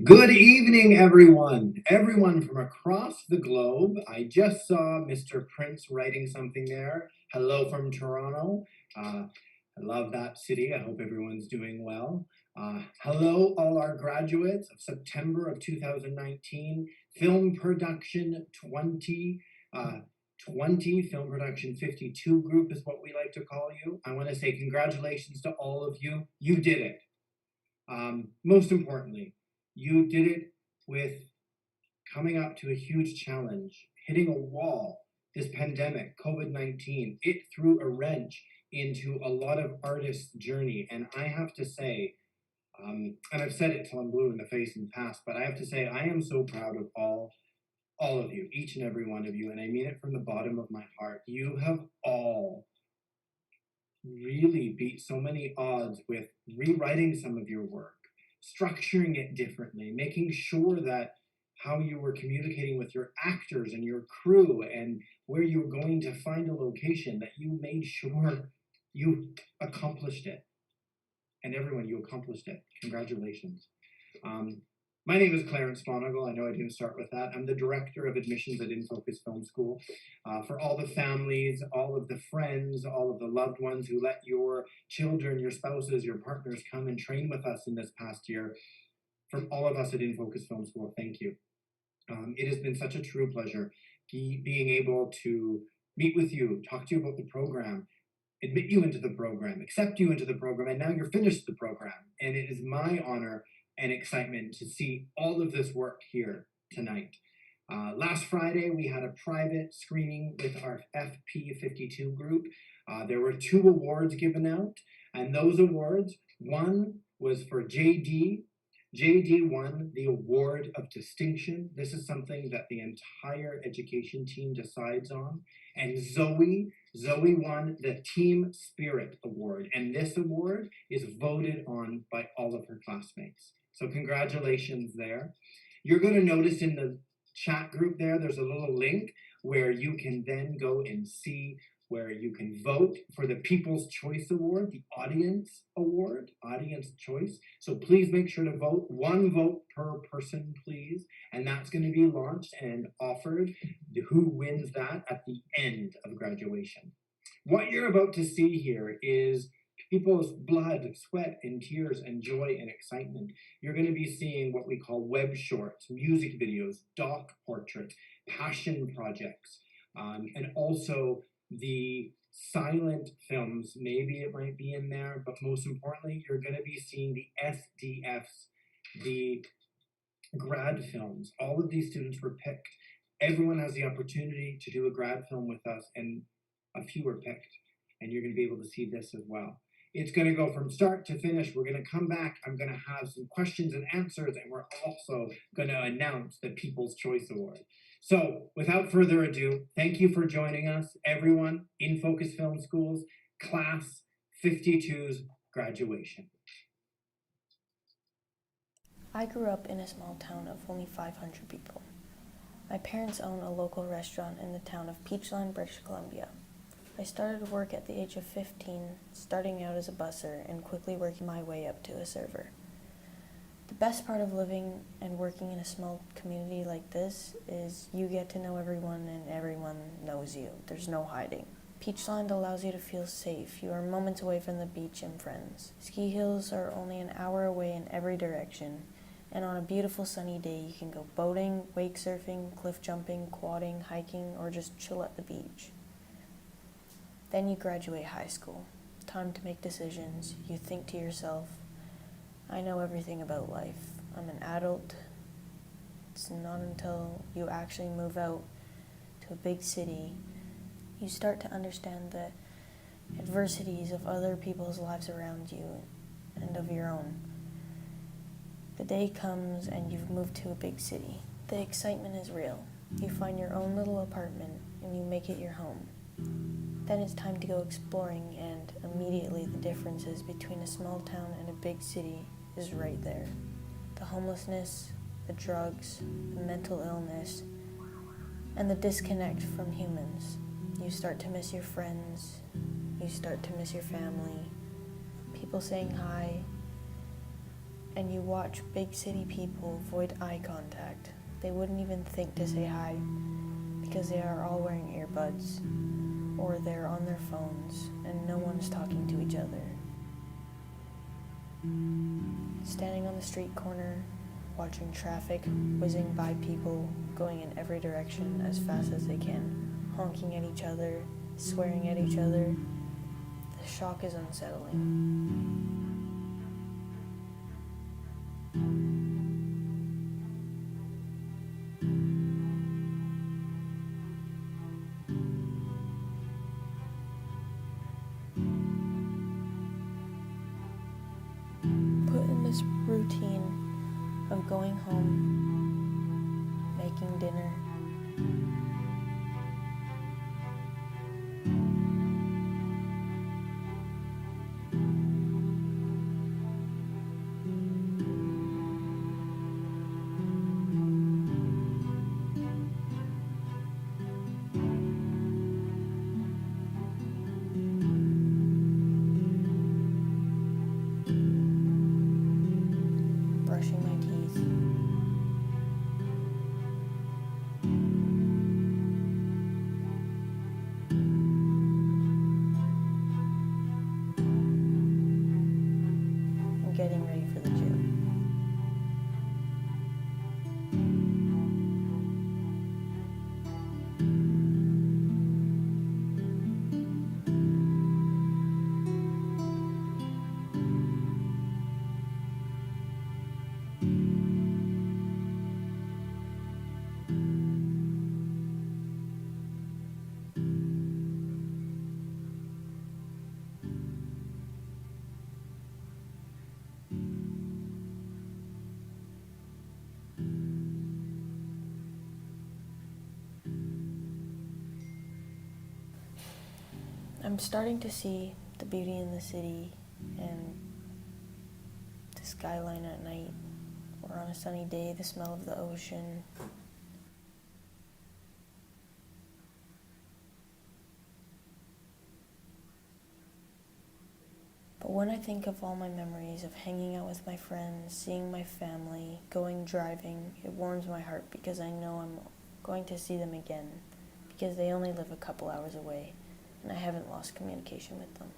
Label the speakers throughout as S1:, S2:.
S1: Good evening, everyone. Everyone from across the globe. I just saw Mr. Prince writing something there. Hello from Toronto. I love that city. I hope everyone's doing well. Hello, all our graduates of September of 2019. Film Production 2020, Film Production 52 group is what we like to call you. I want to say congratulations to all of you. You did it. Most importantly, you did it with coming up to a huge challenge, hitting a wall. This pandemic, COVID-19, it threw a wrench into a lot of artists' journey. And I have to say, and I've said it till I'm blue in the face in the past, but I have to say, I am so proud of all of you, each and every one of you. And I mean it from the bottom of my heart. You have all really beat so many odds with rewriting some of your work, structuring it differently, making sure that how you were communicating with your actors and your crew and where you were going to find a location, that you made sure you accomplished it. And everyone, you accomplished it. Congratulations. My name is Clarence Spanogle. I know I didn't start with that. I'm the Director of Admissions at InFocus Film School. For all the families, all of the friends, all of the loved ones who let your children, your spouses, your partners come and train with us in this past year, from all of us at InFocus Film School, thank you. It has been such a true pleasure being able to meet with you, talk to you about the program, admit you into the program, accept you into the program, and now you're finished the program. And it is my honor and excitement to see all of this work here tonight. Last Friday, we had a private screening with our FP52 group. There were 2 awards given out, and those awards, one was for JD. JD won the Award of Distinction. This is something that the entire education team decides on. And Zoe won the Team Spirit Award, and this award is voted on by all of her classmates. So congratulations there. You're going to notice in the chat group there's a little link where you can then go and see where you can vote for the People's Choice Award, the Audience Award, Audience Choice. So please make sure to vote. 1 vote per person, please. And that's going to be launched and offered. Who wins that at the end of graduation. What you're about to see here is people's blood, sweat, and tears, and joy and excitement. You're going to be seeing what we call web shorts, music videos, doc portraits, passion projects, and also the silent films. Maybe it might be in there, but most importantly, you're going to be seeing the SDFs, the grad films. All of these students were picked. Everyone has the opportunity to do a grad film with us, and a few were picked, and you're going to be able to see this as well. It's going to go from start to finish. We're going to come back. I'm going to have some questions and answers, and we're also going to announce the People's Choice Award. So without further ado, thank you for joining us, everyone, InFocus Film School's Class 52's graduation.
S2: I grew up in a small town of only 500 people. My parents own a local restaurant in the town of Peachland, British Columbia. I started work at the age of 15, starting out as a busser and quickly working my way up to a server. The best part of living and working in a small community like this is you get to know everyone and everyone knows you. There's no hiding. Peachland allows you to feel safe. You are moments away from the beach and friends. Ski hills are only an hour away in every direction, and on a beautiful sunny day you can go boating, wake surfing, cliff jumping, quadding, hiking, or just chill at the beach. Then you graduate high school. Time to make decisions. You think to yourself, I know everything about life. I'm an adult. It's not until you actually move out to a big city you start to understand the adversities of other people's lives around you and of your own. The day comes and you've moved to a big city. The excitement is real. You find your own little apartment and you make it your home. Then it's time to go exploring, and immediately the differences between a small town and a big city is right there. The homelessness, the drugs, the mental illness, and the disconnect from humans. You start to miss your friends, you start to miss your family, people saying hi, and you watch big city people avoid eye contact. They wouldn't even think to say hi because they are all wearing earbuds or they're on their phones and no one's talking to each other. Standing on the street corner, watching traffic whizzing by people going in every direction as fast as they can, honking at each other, swearing at each other. The shock is unsettling. Put in this routine of going home, making dinner, brushing my teeth, and getting ready for the gym. I'm starting to see the beauty in the city and the skyline at night, or on a sunny day, the smell of the ocean. But when I think of all my memories of hanging out with my friends, seeing my family, going driving, it warms my heart because I know I'm going to see them again, because they only live a couple hours away, and I haven't lost communication with them.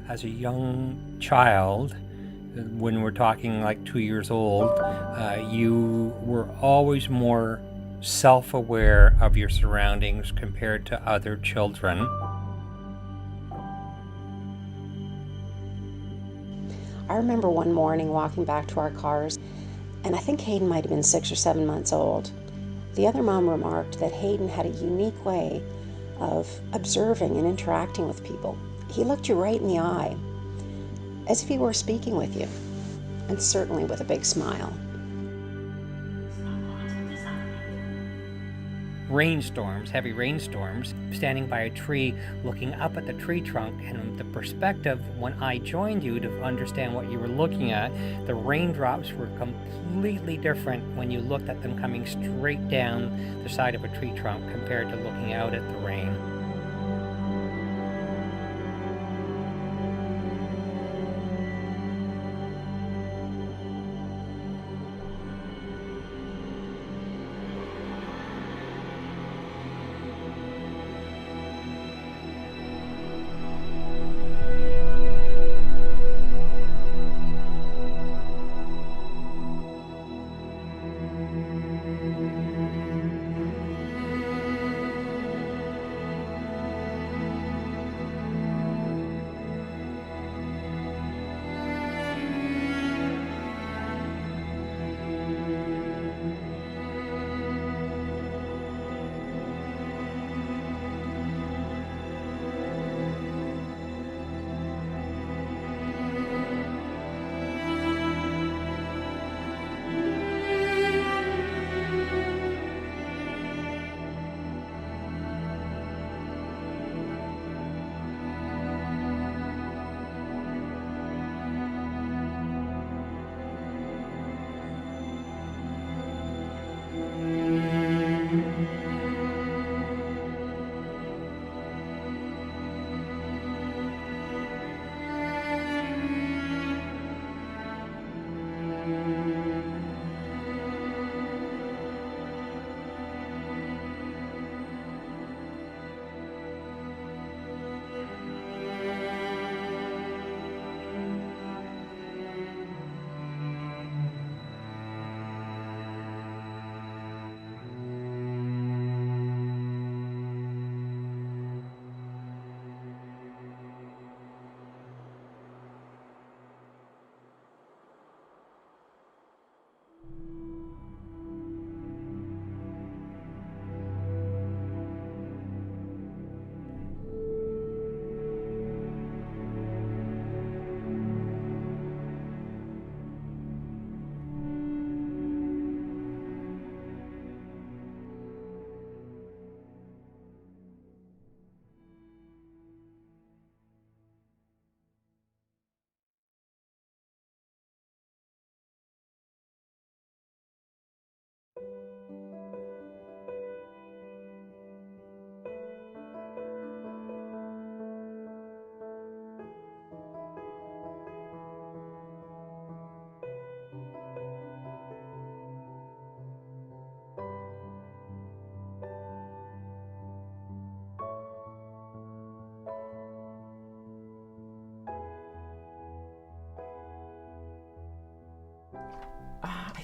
S3: As a young child, when we're talking like 2 years old, you were always more self-aware of your surroundings compared to other children.
S4: I remember one morning walking back to our cars, and I think Hayden might have been 6 or 7 months old. The other mom remarked that Hayden had a unique way of observing and interacting with people. He looked you right in the eye, as if he were speaking with you, and certainly with a big smile.
S3: Rainstorms, heavy rainstorms, standing by a tree, looking up at the tree trunk, and the perspective when I joined you to understand what you were looking at, the raindrops were completely different when you looked at them coming straight down the side of a tree trunk compared to looking out at the rain.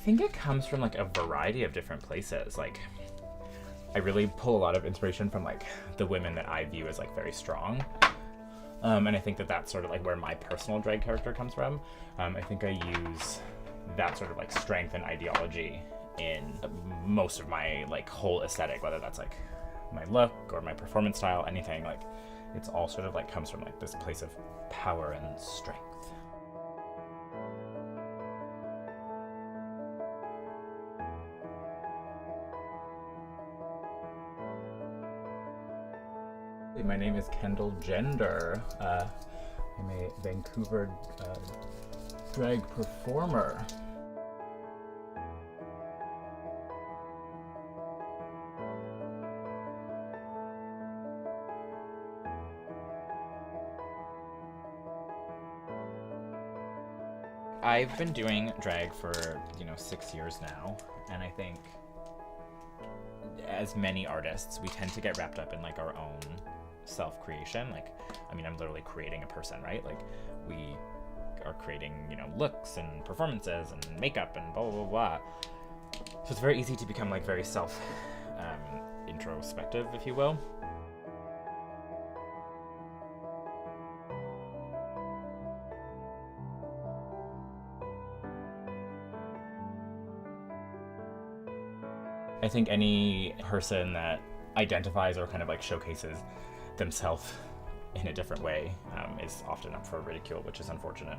S5: think it comes from like a variety of different places. Like, I really pull a lot of inspiration from like the women that I view as like very strong. And I think that that's sort of like where my personal drag character comes from. I think I use that sort of like strength and ideology in most of my like whole aesthetic, whether that's like my look or my performance style, anything. Like, it's all sort of like comes from like this place of power and strength. My name is Kendall Gender. I'm a Vancouver drag performer. I've been doing drag for, 6 years now, and I think as many artists, we tend to get wrapped up in like our own self-creation. Like, I mean, I'm literally creating a person, right? Like, we are creating, looks and performances and makeup and blah, blah, blah, blah. So it's very easy to become like very introspective, if you will. I think any person that identifies or kind of like showcases themselves in a different way is often up for ridicule, which is unfortunate.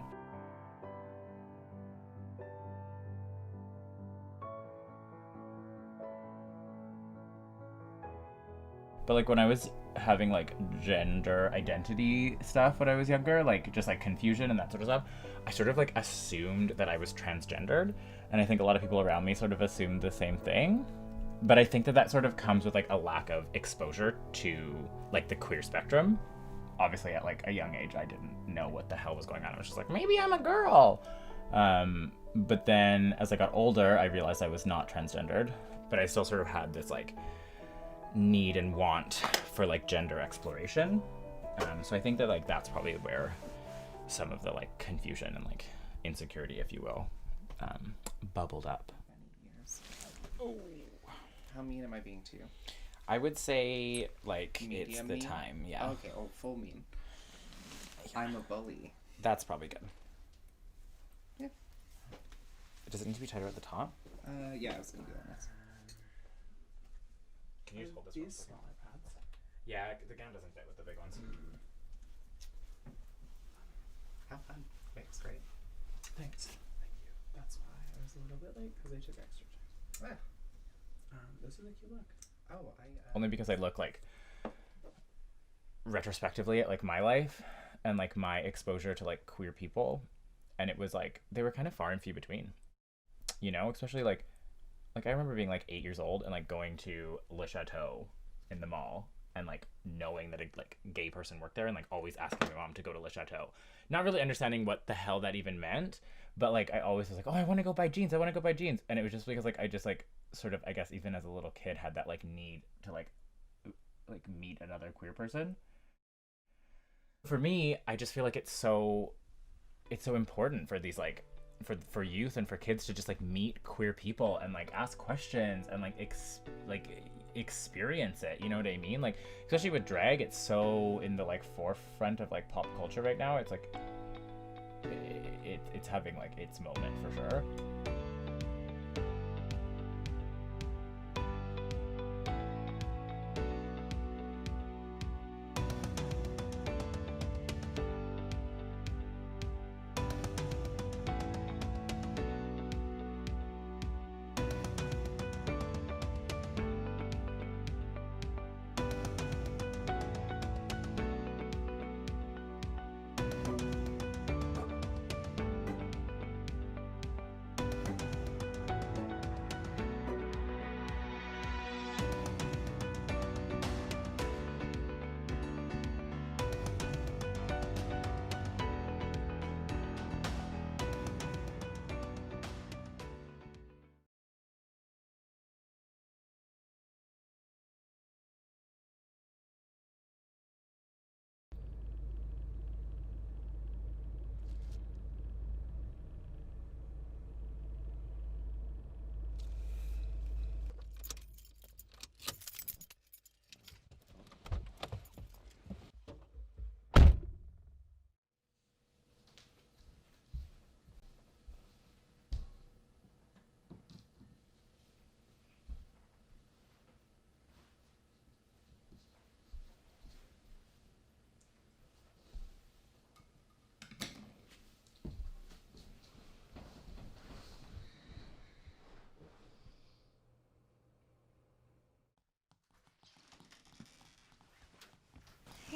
S5: But like when I was having like gender identity stuff when I was younger, like just like confusion and that sort of stuff, I sort of like assumed that I was transgendered, and I think a lot of people around me sort of assumed the same thing. But I think that that sort of comes with like a lack of exposure to like the queer spectrum. Obviously at like a young age, I didn't know what the hell was going on. I was just like, maybe I'm a girl. But then as I got older, I realized I was not transgendered, but I still sort of had this like need and want for like gender exploration. So I think that like that's probably where some of the like confusion and like insecurity, if you will, bubbled up.
S6: Oh. How mean am I being to you?
S5: I would say, like,
S6: Medium
S5: it's the
S6: mean?
S5: time, yeah.
S6: Okay, full mean. Yeah. I'm a bully.
S5: That's probably good.
S6: Yeah.
S5: Does it need to be tighter at the top?
S6: Yeah, I was gonna do that.
S5: Can you just hold this
S6: These
S5: one?
S6: smaller pads?
S5: Yeah, the gown doesn't fit with the big ones.
S6: Have fun. Thanks, great.
S7: Thanks. Thank you. That's why I was a little bit late, because I took extra time.
S6: Ah.
S7: This is a cute look.
S6: Oh,
S5: Only because I look, like, retrospectively at, like, my life and, like, my exposure to, like, queer people. And it was, like, they were kind of far and few between. You know? Especially, like I remember being, like, 8 years old and, like, going to Le Chateau in the mall and, like, knowing that a, like, gay person worked there and, like, always asking my mom to go to Le Chateau. Not really understanding what the hell that even meant, but, like, I always was like, oh, I want to go buy jeans. I want to go buy jeans. And it was just because, like, I just, like, sort of, I guess, even as a little kid had that, like, need to, like meet another queer person. For me, I just feel like it's so important for these, like, for youth and for kids to just, like, meet queer people and, like, ask questions and, like, experience it, you know what I mean? Like, especially with drag, it's so in the, like, forefront of, like, pop culture right now. It's like it's having, like, its moment for sure.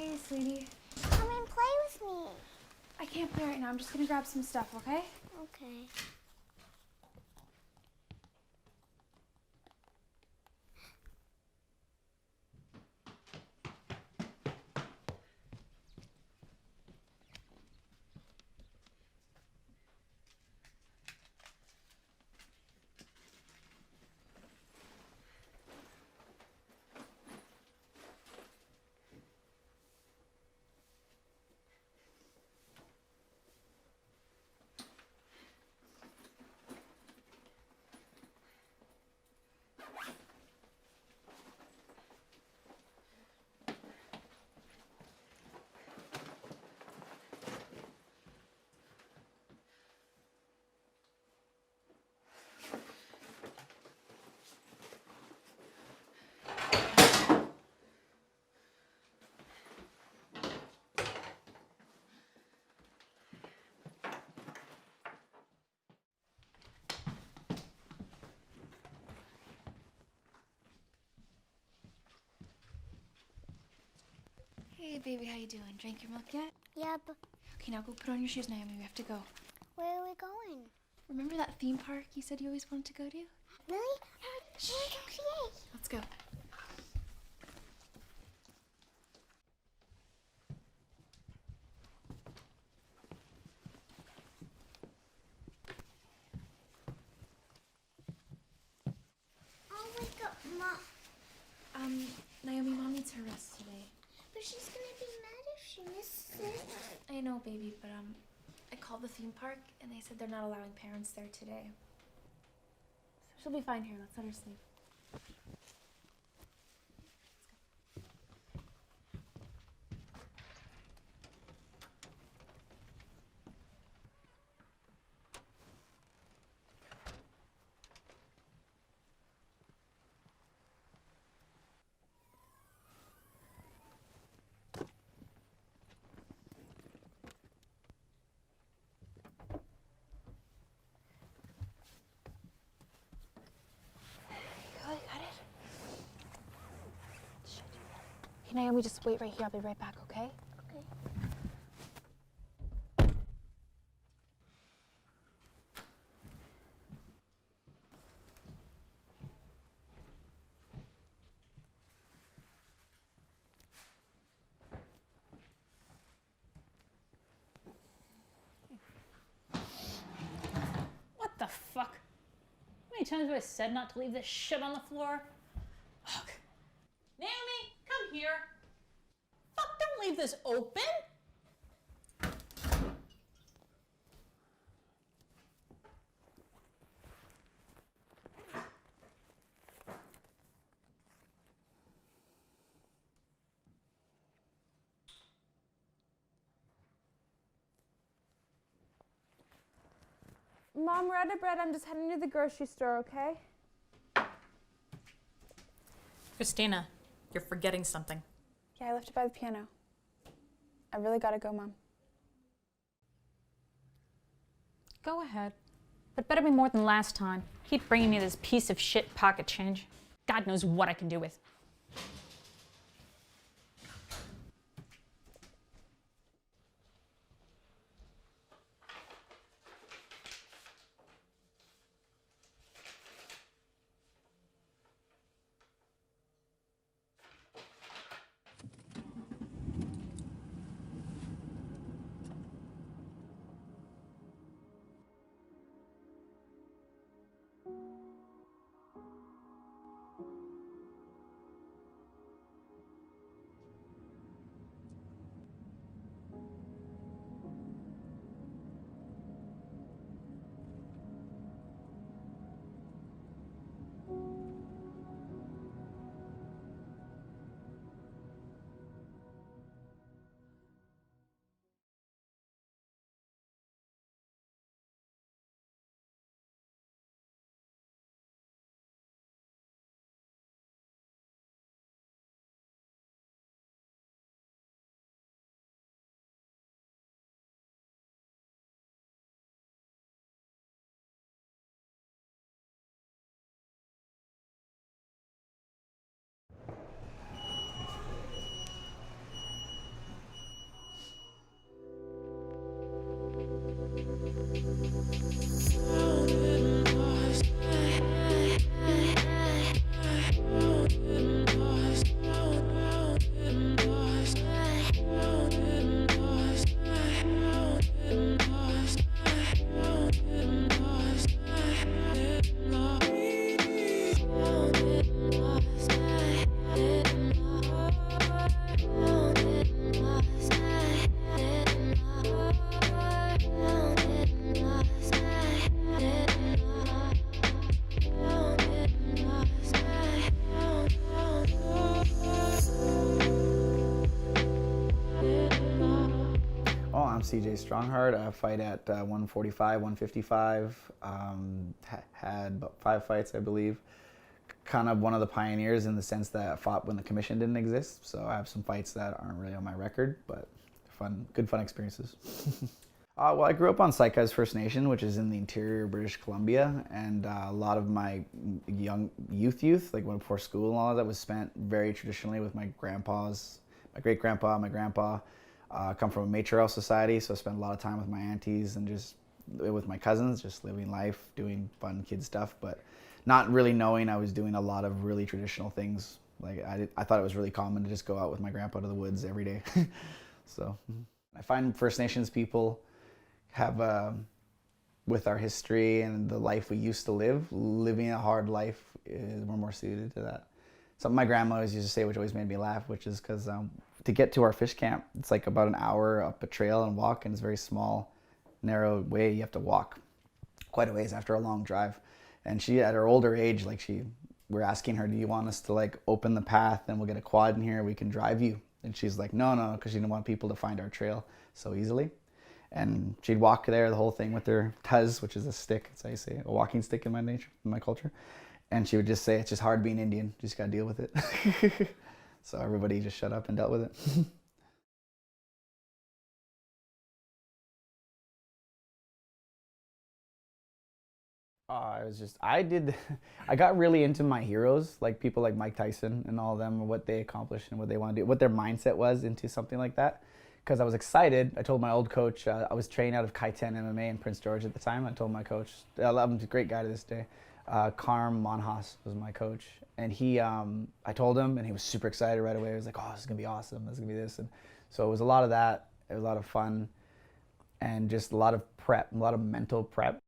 S8: Hey, sweetie.
S9: Come and play with me.
S8: I can't play right now. I'm just gonna grab some stuff, okay?
S9: Okay.
S8: Hey, baby, how you doing? Drank your milk yet?
S9: Yep.
S8: Okay, now go put on your shoes, Naomi. We have to go.
S9: Where are we going?
S8: Remember that theme park you said you always wanted to go to?
S9: Really? Shh.
S8: Let's go.
S9: I'll wake up Mom.
S8: Naomi, Mom needs her rest today.
S9: But she's gonna be mad if she misses it.
S8: I know, baby, but I called the theme park and they said they're not allowing parents there today. So she'll be fine here. Let's let her sleep. You got it? Shit. Hey, Naomi, just wait right here. I'll be right back, okay?
S9: Okay.
S10: What the fuck? How many times have I said not to leave this shit on the floor? Ugh. Naomi, come here. Fuck, don't leave this open.
S8: Mom, we're out of bread. I'm just heading to the grocery store, okay?
S10: Christina, you're forgetting something.
S8: Yeah, I left it by the piano. I really gotta go, Mom.
S10: Go ahead. But better be more than last time. Keep bringing me this piece of shit pocket change. God knows what I can do with.
S6: CJ Strongheart. I fight at 145, 155. Had about 5 fights, I believe. Kind of one of the pioneers in the sense that I fought when the commission didn't exist. So I have some fights that aren't really on my record, but good fun experiences. Well, I grew up on Saikaz First Nation, which is in the interior of British Columbia, and a lot of my youth, like before school and all of that, was spent very traditionally with my grandpas, my great-grandpa, my grandpa. Come from a matriarchal society, so I spent a lot of time with my aunties and just with my cousins, just living life, doing fun kid stuff, but not really knowing I was doing a lot of really traditional things. Like I thought it was really common to just go out with my grandpa to the woods every day. So I find First Nations people have, with our history and the life we used to live, living a hard life we're more suited to that. Something my grandma always used to say, which always made me laugh, which is because to get to our fish camp, it's like about an hour up a trail and walk, and it's a very small, narrow way. You have to walk quite a ways after a long drive. And she, at her older age, we're asking her, do you want us to like open the path and we'll get a quad in here, we can drive you? And she's like, no, because she didn't want people to find our trail so easily. And she'd walk there, the whole thing with her tuz, which is a stick, that's how you say it, a walking stick in my culture. And she would just say, it's just hard being Indian, you just gotta deal with it. So everybody just shut up and dealt with it. I got really into my heroes, like people like Mike Tyson and all of them, what they accomplished and what they want to do, what their mindset was into something like that. Because I was excited. I told my old coach, I was training out of Kai-10 MMA in Prince George at the time. I told my coach, I love him, he's a great guy to this day. Carm Monhas was my coach. And I told him, and he was super excited right away. He was like, oh, this is going to be awesome. This is going to be this. And so it was a lot of that. It was a lot of fun and just a lot of prep, a lot of mental prep.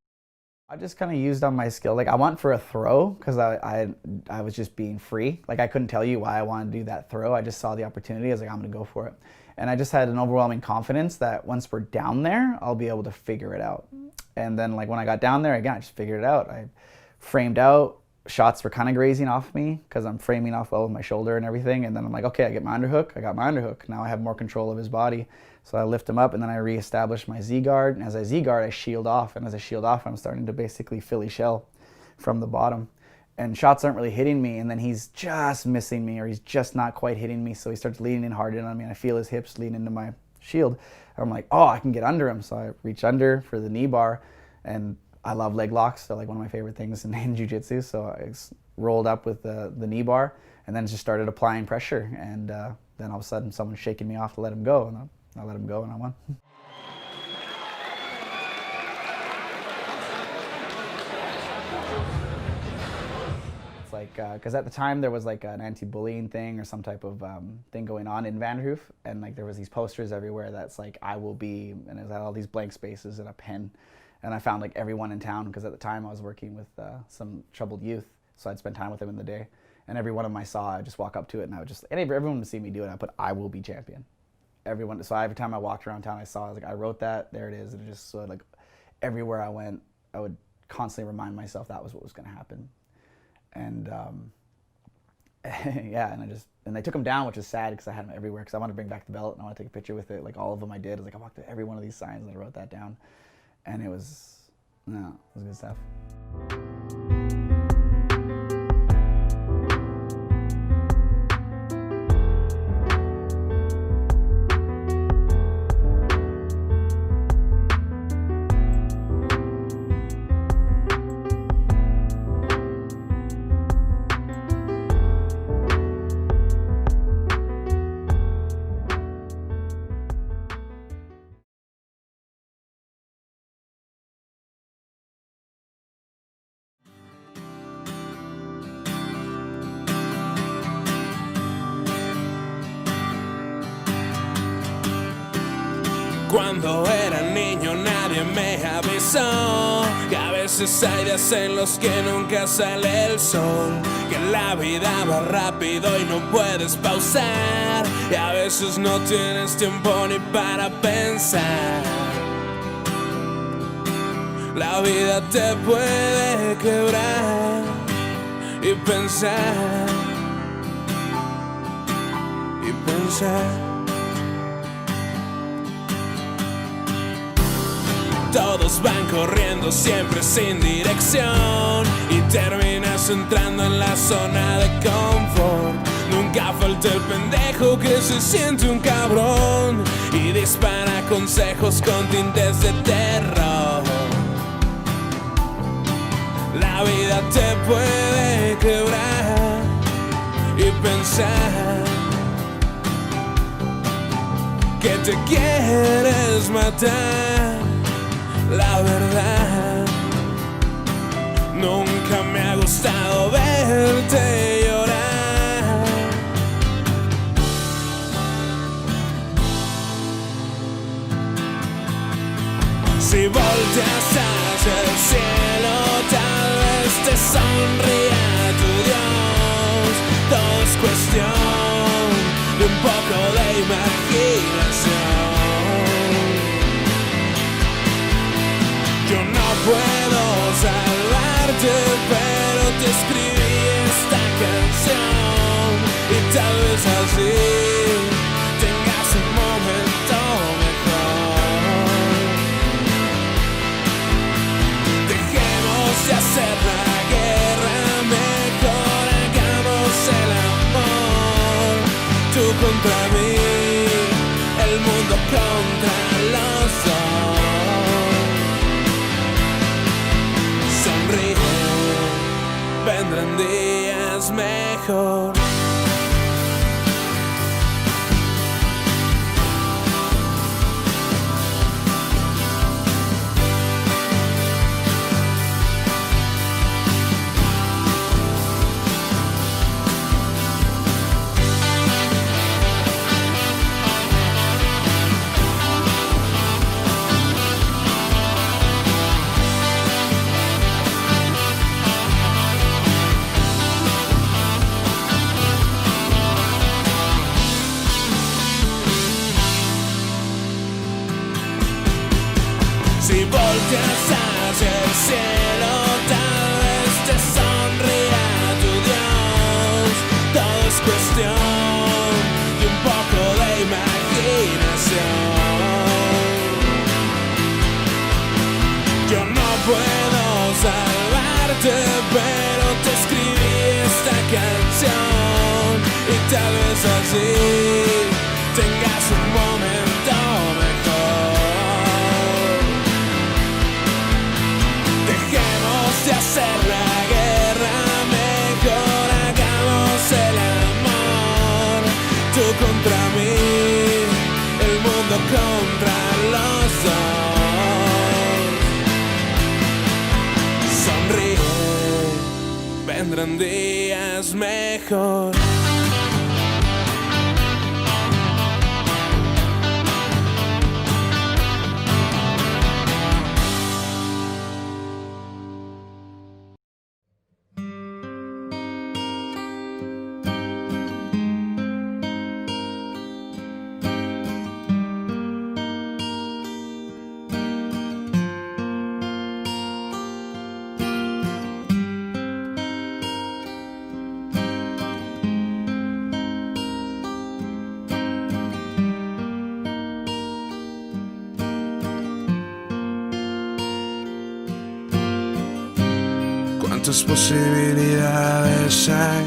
S6: I just kind of used on my skill. Like I went for a throw because I was just being free. Like I couldn't tell you why I wanted to do that throw. I just saw the opportunity. I was like, I'm going to go for it. And I just had an overwhelming confidence that once we're down there, I'll be able to figure it out. And then like when I got down there, again, I just figured it out. I framed out. Shots were kind of grazing off me because I'm framing off well with my shoulder and everything. And then I'm like, okay, I get my underhook. I got my underhook. Now I have more control of his body. So I lift him up and then I reestablish my Z-guard. And as I Z-guard, I shield off. And as I shield off, I'm starting to basically Philly shell from the bottom. And shots aren't really hitting me. And then he's just missing me or he's just not quite hitting me. So he starts leaning in hard in on me. And I feel his hips lean into my shield. I'm like, oh, I can get under him. So I reach under for the knee bar. And I love leg locks. They're like one of my favorite things in jiu-jitsu. So I rolled up with the knee bar and then just started applying pressure. And then all of a sudden someone's shaking me off to let him go. And I let him go and I won. It's like, because at the time there was like an anti-bullying thing or some type of thing going on in Vanderhoof. And like there was these posters everywhere that's like, I will be, and it had all these blank spaces and a pen. And I found like everyone in town, because at the time I was working with some troubled youth, so I'd spend time with them in the day. And every one of them I saw, I'd just walk up to it and I would just, and everyone would see me do it, I put, I will be champion. Everyone, so every time I walked around town, I saw, I was like, I wrote that, there it is. And it just so like everywhere I went, I would constantly remind myself that was what was gonna happen. And yeah, and they took them down, which is sad because I had them everywhere because I wanted to bring back the belt and I want to take a picture with it. Like all of them I did, I was like, I walked to every one of these signs and I wrote that down. And it was good stuff.
S11: Cuando era niño nadie me avisó que a veces hay días en los que nunca sale el sol, que la vida va rápido y no puedes pausar, y a veces no tienes tiempo ni para pensar. La vida te puede quebrar y pensar, todos van corriendo siempre sin dirección y terminas entrando en la zona de confort. Nunca falta el pendejo que se siente un cabrón y dispara consejos con tintes de terror. La vida te puede quebrar y pensar que te quieres matar. La verdad, nunca me ha gustado verte llorar. Si volteas hacia el cielo, tal vez te sonría tu Dios. Todo es cuestión de un poco de imaginación. Yo no puedo salvarte, pero te escribí esta canción y tal vez así tengas un momento mejor. Dejemos de hacer la guerra, mejor hagamos el amor. Tú contra mí, el mundo contra los dos. Sonríe, vendrán días mejor. Si volteas hacia el cielo, tal vez te sonría tu Dios. Todo es cuestión de un poco de imaginación. Yo no puedo salvarte, pero te escribí esta canción y tal vez así tengas un momento mejor. De hacer la guerra, mejor hagamos el amor. Tú contra mí, el mundo contra los dos. Sonríe, vendrán días mejor.
S12: ¿Cuántas posibilidades hay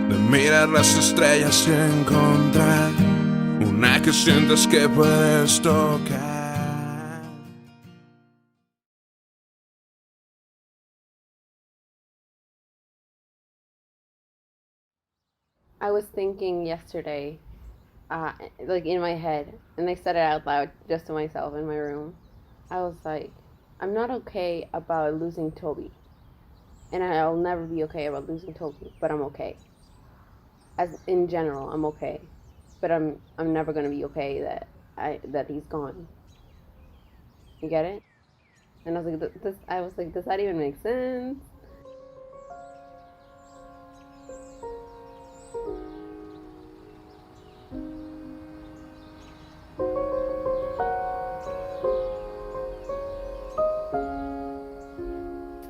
S12: de mirar las estrellas y encontrar una que sientas que puedes tocar?
S13: I was thinking yesterday, like in my head, and I said it out loud just to myself in my room. I was like, I'm not okay about losing Toby. And I'll never be okay about losing Toby, but I'm okay. As in general, I'm okay. But I'm never gonna be okay that he's gone. You get it? And I was like, does that even make sense?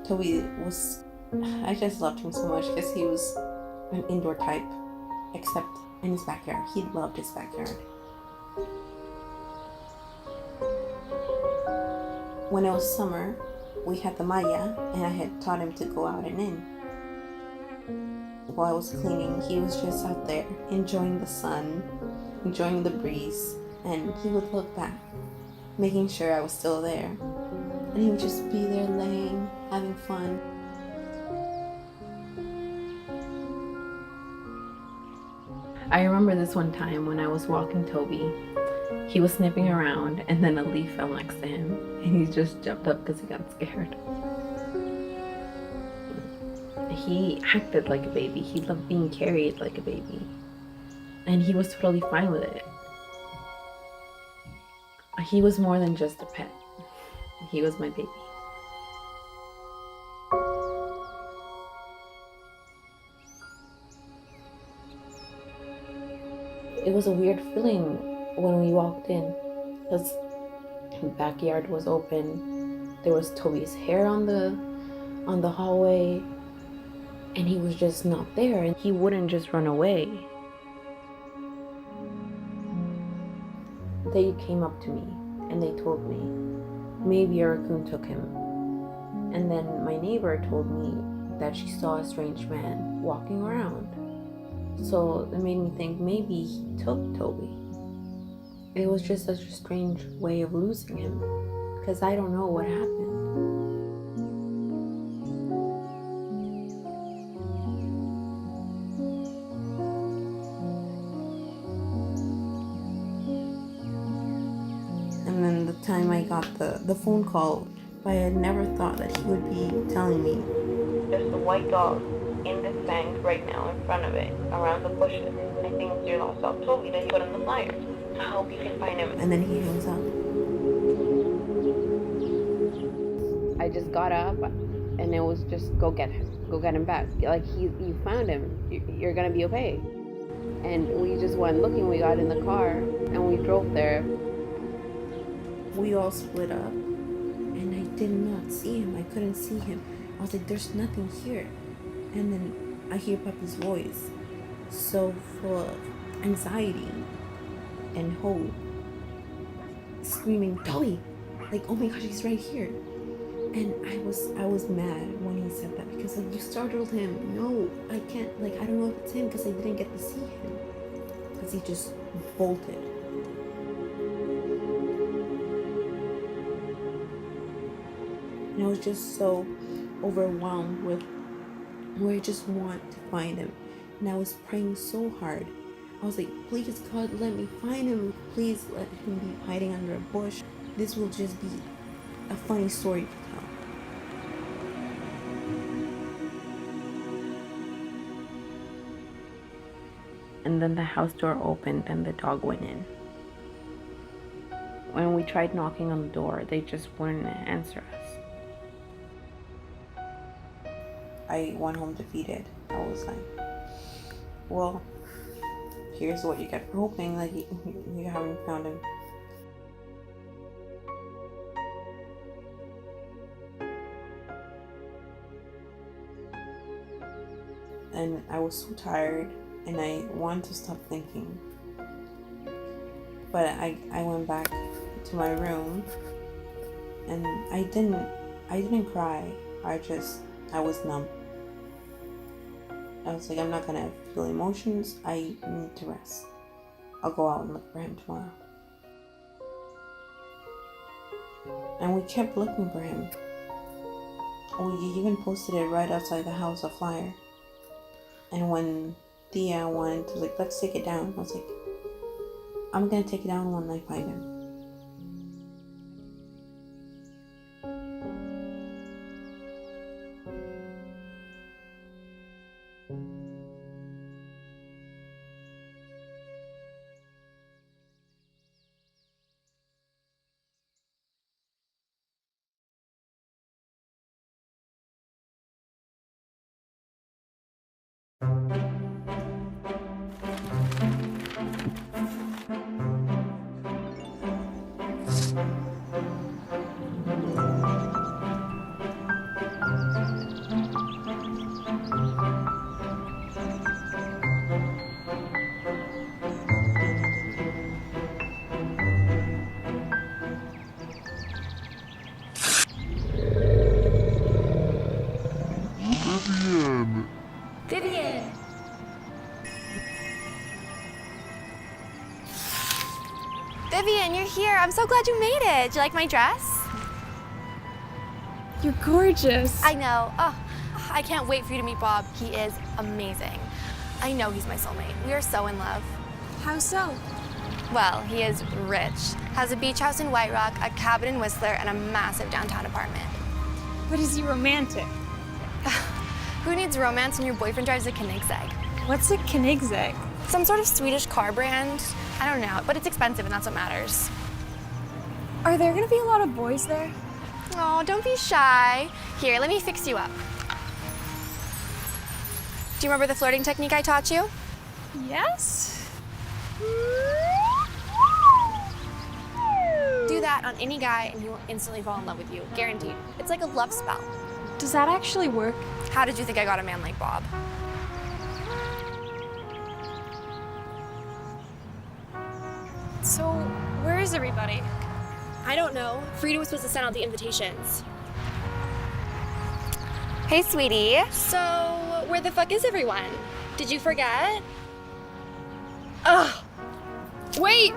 S14: Toby was, I just loved him so much because he was an indoor type, except in his backyard. He loved his backyard. When it was summer, we had the Maya, and I had taught him to go out and in. While I was cleaning, he was just out there, enjoying the sun, enjoying the breeze, and he would look back, making sure I was still there. And he would just be there laying, having fun. I remember this one time when I was walking Toby. He was sniffing around, and then a leaf fell next to him, and he just jumped up because he got scared. He acted like a baby. He loved being carried like a baby. And he was totally fine with it. He was more than just a pet. He was my baby. It was a weird feeling when we walked in, because the backyard was open. There was Toby's hair on the hallway, and he was just not there, and he wouldn't just run away. They came up to me and they told me maybe a raccoon took him. And then my neighbor told me that she saw a strange man walking around. So it made me think maybe he took Toby. It was just such a strange way of losing him, because I don't know what happened. And then the time I got the phone call, I had never thought that he would be telling me, "There's a white dog in this bank right now in front of it, around the bushes. I think it's your lost dog Toby that you put on the flyer. I hope you can find him." And then he hangs up. I just got up and it was just go get him back. Like, you found him, you're gonna be okay. And we just went looking. We got in the car and we drove there. We all split up and I did not see him. I couldn't see him. I was like, there's nothing here. And then I hear Papa's voice, so full of anxiety and hope, screaming, "Toby!" Like, oh my gosh, he's right here. And I was mad when he said that, because like, you startled him. No, I can't, like, I don't know if it's him, because I didn't get to see him, because he just bolted. And I was just so overwhelmed with where I just want to find him. And I was praying so hard. I was like, please God, let me find him. Please let him be hiding under a bush. This will just be a funny story to tell. And then the house door opened and the dog went in. When we tried knocking on the door, they just wouldn't answer us. I went home defeated. I was like, well, here's what you get for hoping that you haven't found him. And I was so tired and I wanted to stop thinking. But I went back to my room and I didn't cry. I was numb. I was like, I'm not gonna feel emotions. I need to rest. I'll go out and look for him tomorrow. And we kept looking for him. We even posted it right outside the house, a flyer. And when Thea wanted to, like, let's take it down, I was like, I'm gonna take it down when I find him.
S15: Vivian, you're here. I'm so glad you made it. Do you like my dress?
S16: You're gorgeous.
S15: I know. Oh, I can't wait for you to meet Bob. He is amazing. I know he's my soulmate. We are so in love.
S16: How so?
S15: Well, he is rich. Has a beach house in White Rock, a cabin in Whistler, and a massive downtown apartment.
S16: But is he romantic?
S15: Who needs romance when your boyfriend drives a Koenigsegg?
S16: What's a Koenigsegg?
S15: Some sort of Swedish car brand. I don't know, but it's expensive and that's what matters.
S16: Are there gonna be a lot of boys there?
S15: Oh, don't be shy. Here, let me fix you up. Do you remember the flirting technique I taught you?
S16: Yes.
S15: Do that on any guy and he will instantly fall in love with you, guaranteed. It's like a love spell.
S16: Does that actually work?
S15: How did you think I got a man like Bob?
S16: So, where is everybody?
S15: I don't know. Frida was supposed to send out the invitations. Hey, sweetie. So, where the fuck is everyone? Did you forget?
S16: Ugh! Wait!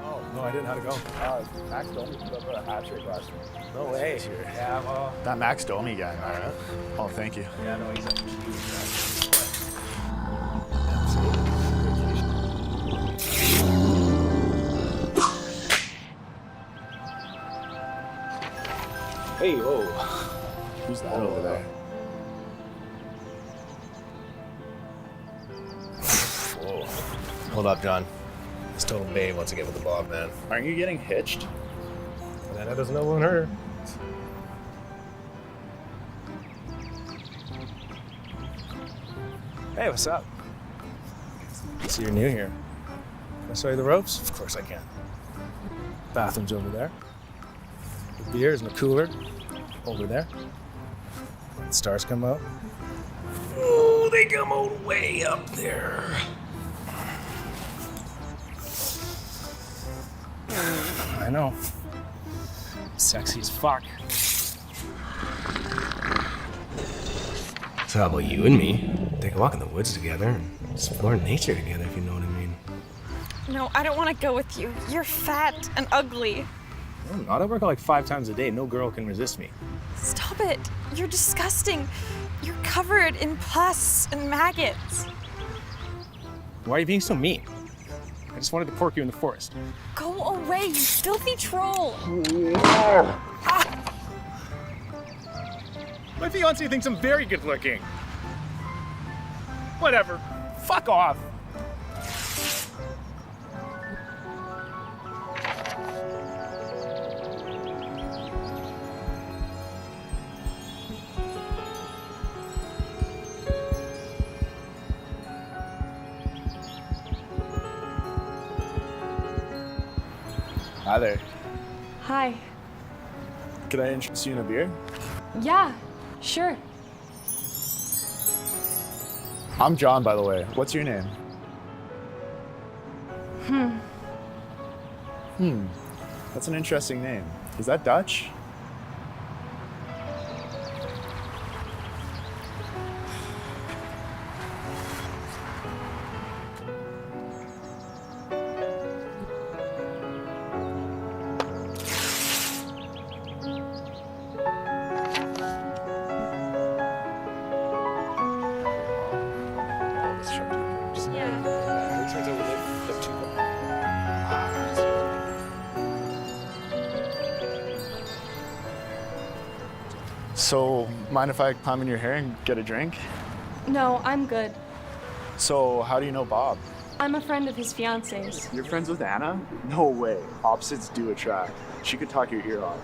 S17: Oh, no, I didn't. How'd it go? Max Domi put up a hat trick last week. No way. Yeah, well. That Max Domi guy, man. Oh, thank you. Yeah, no, he's a Hey, whoa. Who's that over there? Whoa.
S18: Hold up, John. This total babe wants to get with the Bob, man.
S17: Aren't you getting hitched?
S18: That doesn't know on her.
S17: Hey, what's up? So you're new here. Can I show you the ropes? Of course I can. Bathroom's over there. The beer's in the cooler over there. When the stars come out. Oh, they come out way up there. I know. Sexy as fuck.
S18: So how about you and me? Take a walk in the woods together and explore nature together, if you know what I mean.
S16: No, I don't want to go with you. You're fat and ugly.
S17: I'm not. I work out like 5 times a day. No girl can resist me.
S16: Stop it. You're disgusting. You're covered in pus and maggots.
S17: Why are you being so mean? I just wanted to pork you in the forest.
S16: Go away, you filthy troll.
S17: My fiancé thinks I'm very good looking. Whatever. Fuck off. Hi there.
S16: Hi.
S17: Could I interest you in a beer?
S16: Yeah, sure.
S17: I'm John, by the way. What's your name? That's an interesting name. Is that Dutch? So, mind if I climb in your hair and get a drink?
S16: No, I'm good.
S17: So, how do you know Bob?
S16: I'm a friend of his fiance's.
S17: You're friends with Anna? No way. Opposites do attract. She could talk your ear off.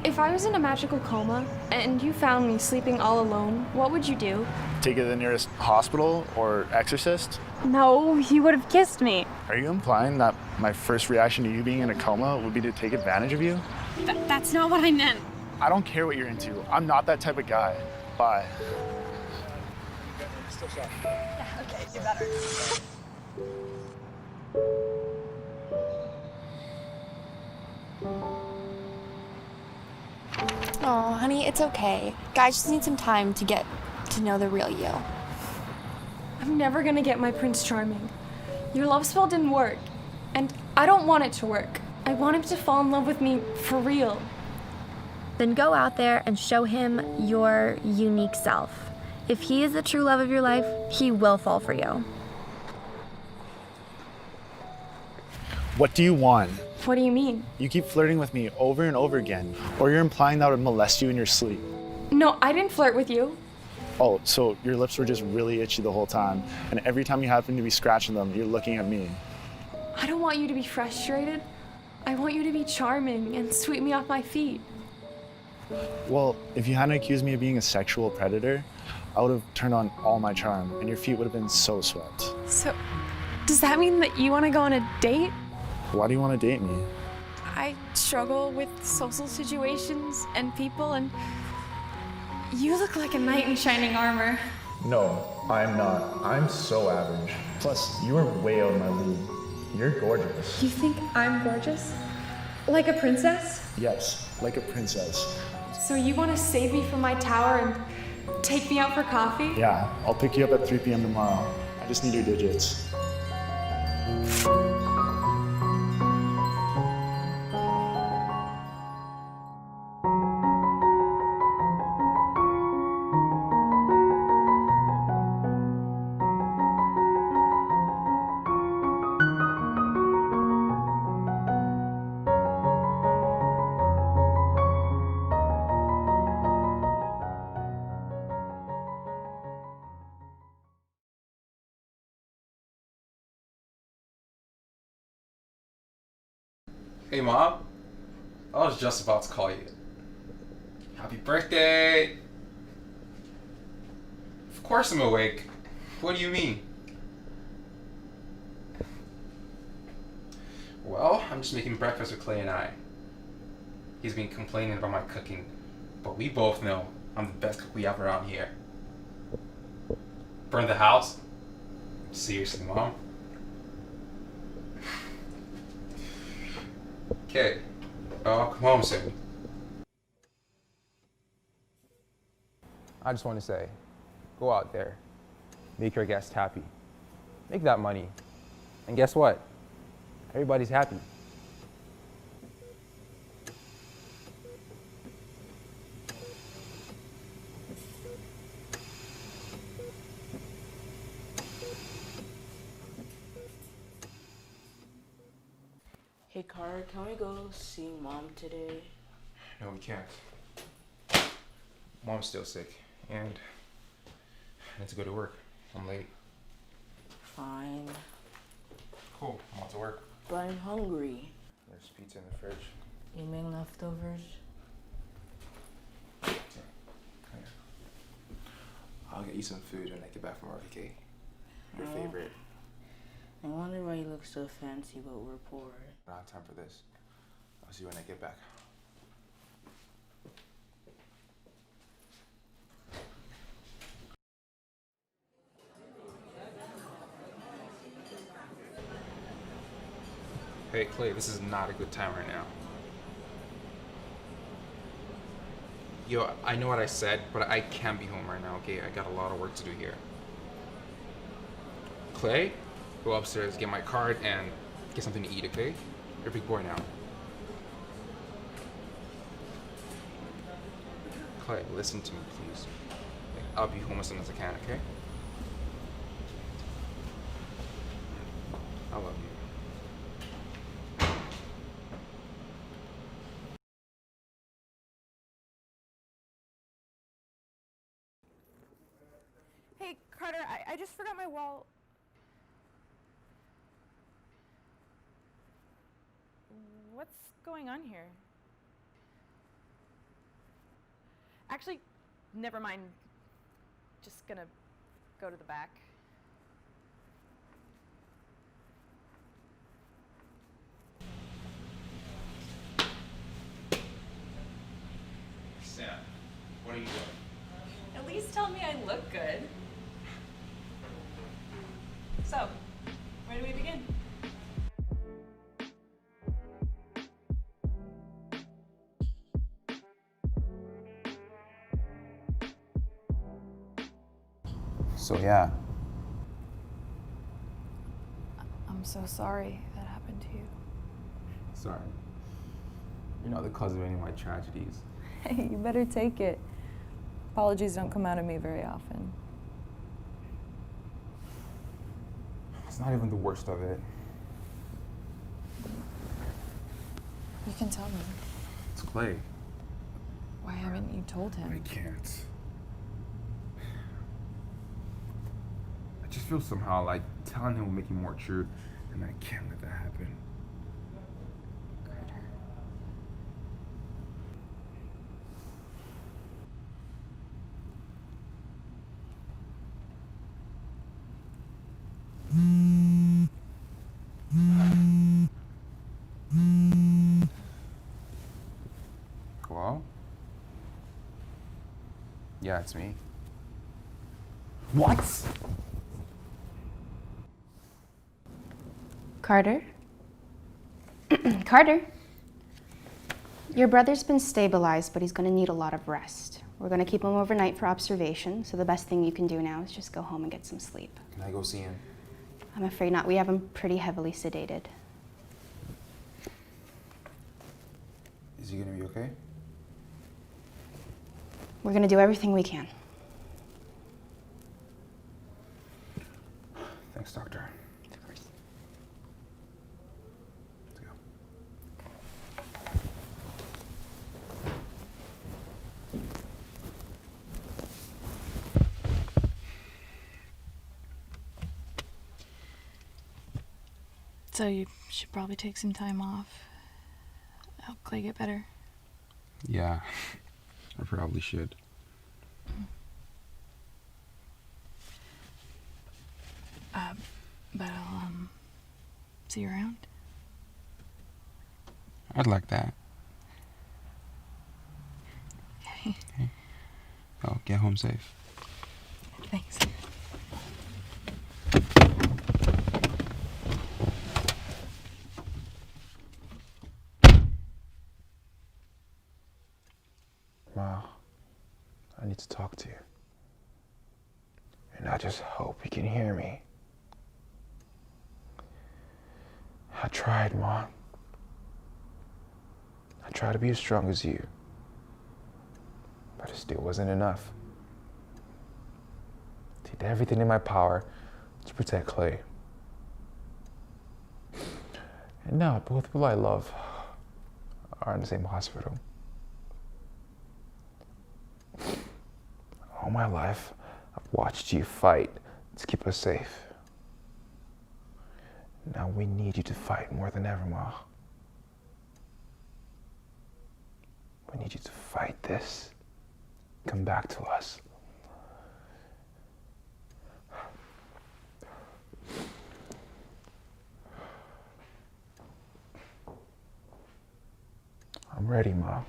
S16: If I was in a magical coma and you found me sleeping all alone, what would you do?
S17: Take you to the nearest hospital or exorcist?
S16: No, you would have kissed me.
S17: Are you implying that my first reaction to you being in a coma would be to take advantage of you?
S16: That's not what I meant.
S17: I don't care what you're into. I'm not that type of guy. Bye.
S16: Yeah, okay, do better.
S15: Oh, honey, it's okay. Guys just need some time to get to know the real you.
S16: I'm never gonna get my Prince Charming. Your love spell didn't work, and I don't want it to work. I want him to fall in love with me for real.
S15: Then go out there and show him your unique self. If he is the true love of your life, he will fall for you.
S19: What do you want?
S16: What do you mean?
S19: You keep flirting with me over and over again, or you're implying that I would molest you in your sleep.
S16: No, I didn't flirt with you.
S19: Oh, so your lips were just really itchy the whole time, and every time you happen to be scratching them, you're looking at me.
S16: I don't want you to be frustrated. I want you to be charming and sweep me off my feet.
S19: Well, if you hadn't accused me of being a sexual predator, I would have turned on all my charm, and your feet would have been so swept.
S16: So, does that mean that you want to go on a date?
S19: Why do you want to date me?
S16: I struggle with social situations and people, and you look like a knight in shining armor.
S19: No, I'm not. I'm so average. Plus, you are way out of my league. You're gorgeous.
S16: You think I'm gorgeous? Like a princess?
S19: Yes, like a princess.
S16: So you want to save me from my tower and take me out for coffee?
S19: Yeah, I'll pick you up at 3 p.m. tomorrow. I just need your digits.
S20: Hey Mom, I was just about to call you. Happy birthday! Of course I'm awake. What do you mean? Well, I'm just making breakfast with Clay and I. He's been complaining about my cooking, but we both know I'm the best cook we have around here. Burn the house? Seriously, Mom? Okay, I'll come home soon.
S21: I just want to say, go out there, make your guests happy, make that money, and guess what? Everybody's happy.
S22: Hey Carter, can we go see Mom today?
S20: No, we can't. Mom's still sick, and I need to go to work. I'm late.
S22: Fine.
S20: Cool, I'm on to work.
S22: But I'm hungry.
S20: There's pizza in the fridge.
S22: You make leftovers?
S18: I'll get you some food when I get back from work, okay? Your favorite.
S22: I wonder why you look so fancy, but we're poor.
S18: I don't have time for this. I'll see you when I get back.
S20: Hey Clay, this is not a good time right now. Yo, I know what I said, but I can't be home right now, okay? I got a lot of work to do here. Clay, go upstairs, get my card, and get something to eat, okay? You're a big boy now. Clay, listen to me, please. I'll be home as soon as I can, okay? I love you.
S23: Hey, Carter, I just forgot my wallet. What's going on here? Actually, never mind. Just gonna go to the back.
S20: Sam, what are you doing?
S23: At least tell me I look good. So, where do we begin?
S18: So yeah,
S16: I'm so sorry that happened to you.
S21: Sorry. You're not the cause of any of my tragedies.
S16: Hey, you better take it. Apologies don't come out of me very often.
S21: It's not even the worst of it.
S16: You can tell me.
S21: It's Clay.
S16: Why haven't you told him?
S21: I can't. I just feel somehow like telling him will make him more true, and I can't let that happen. Hello? Yeah, it's me. What?
S1: Carter? Carter? Your brother's been stabilized, but he's going to need a lot of rest. We're going to keep him overnight for observation, so the best thing you can do now is just go home and get some sleep.
S21: Can I go see him?
S1: I'm afraid not. We have him pretty heavily sedated.
S21: Is he gonna be okay?
S1: We're going to do everything we can.
S21: Thanks, doctor.
S1: Of course.
S21: Let's go.
S16: So you should probably take some time off. Help Clay get better.
S21: Yeah, I probably should.
S16: But I'll, see you around.
S21: I'd like that.
S16: Okay.
S21: Okay. Oh, get home safe.
S16: Thanks.
S21: Ma, I need to talk to you. And I just hope you can hear me. I tried, Ma. I tried to be as strong as you. But it still wasn't enough. I did everything in my power to protect Clay. And now both people I love are in the same hospital. All my life, I've watched you fight to keep us safe. Now we need you to fight more than ever, Ma. We need you to fight this. Come back to us. I'm ready, Ma.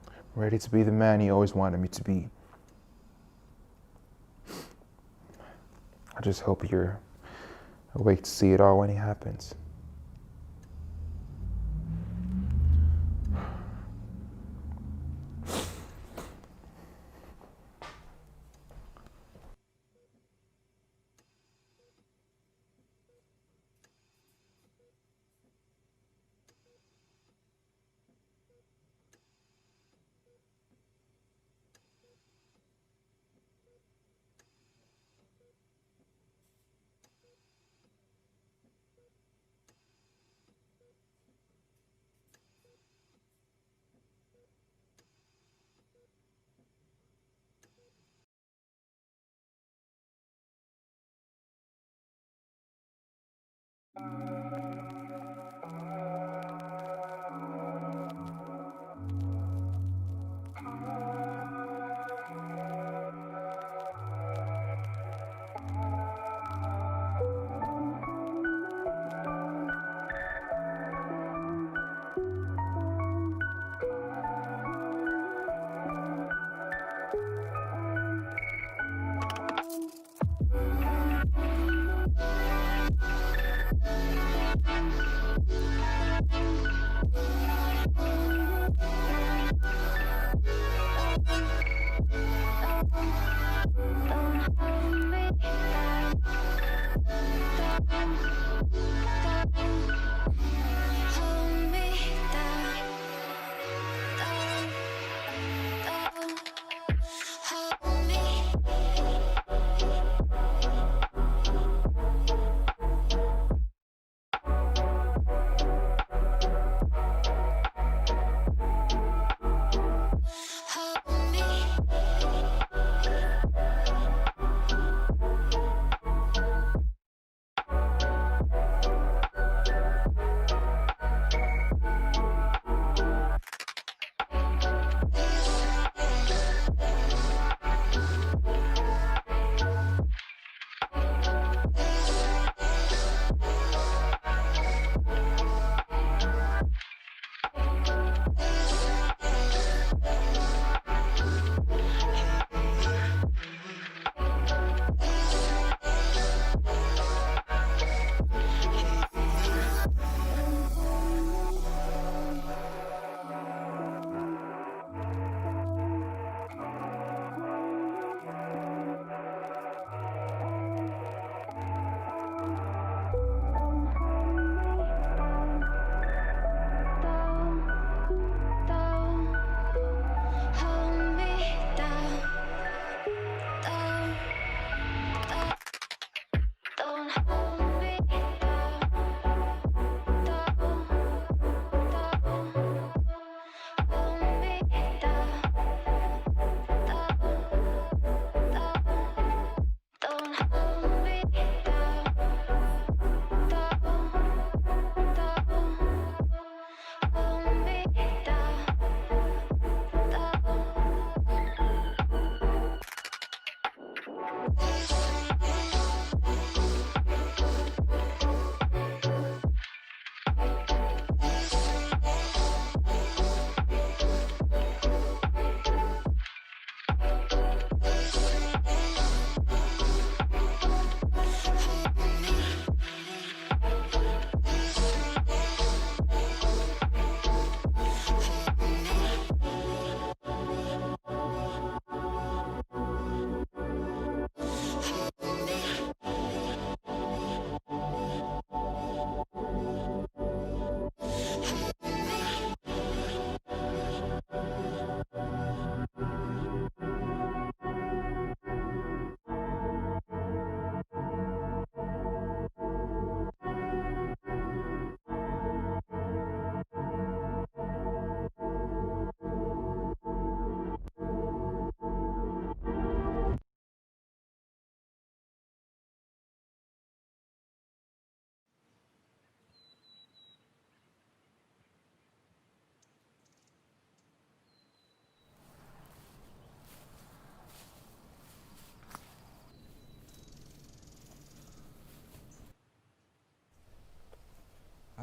S21: I'm ready to be the man you always wanted me to be. I just hope you're awake to see it all when it happens.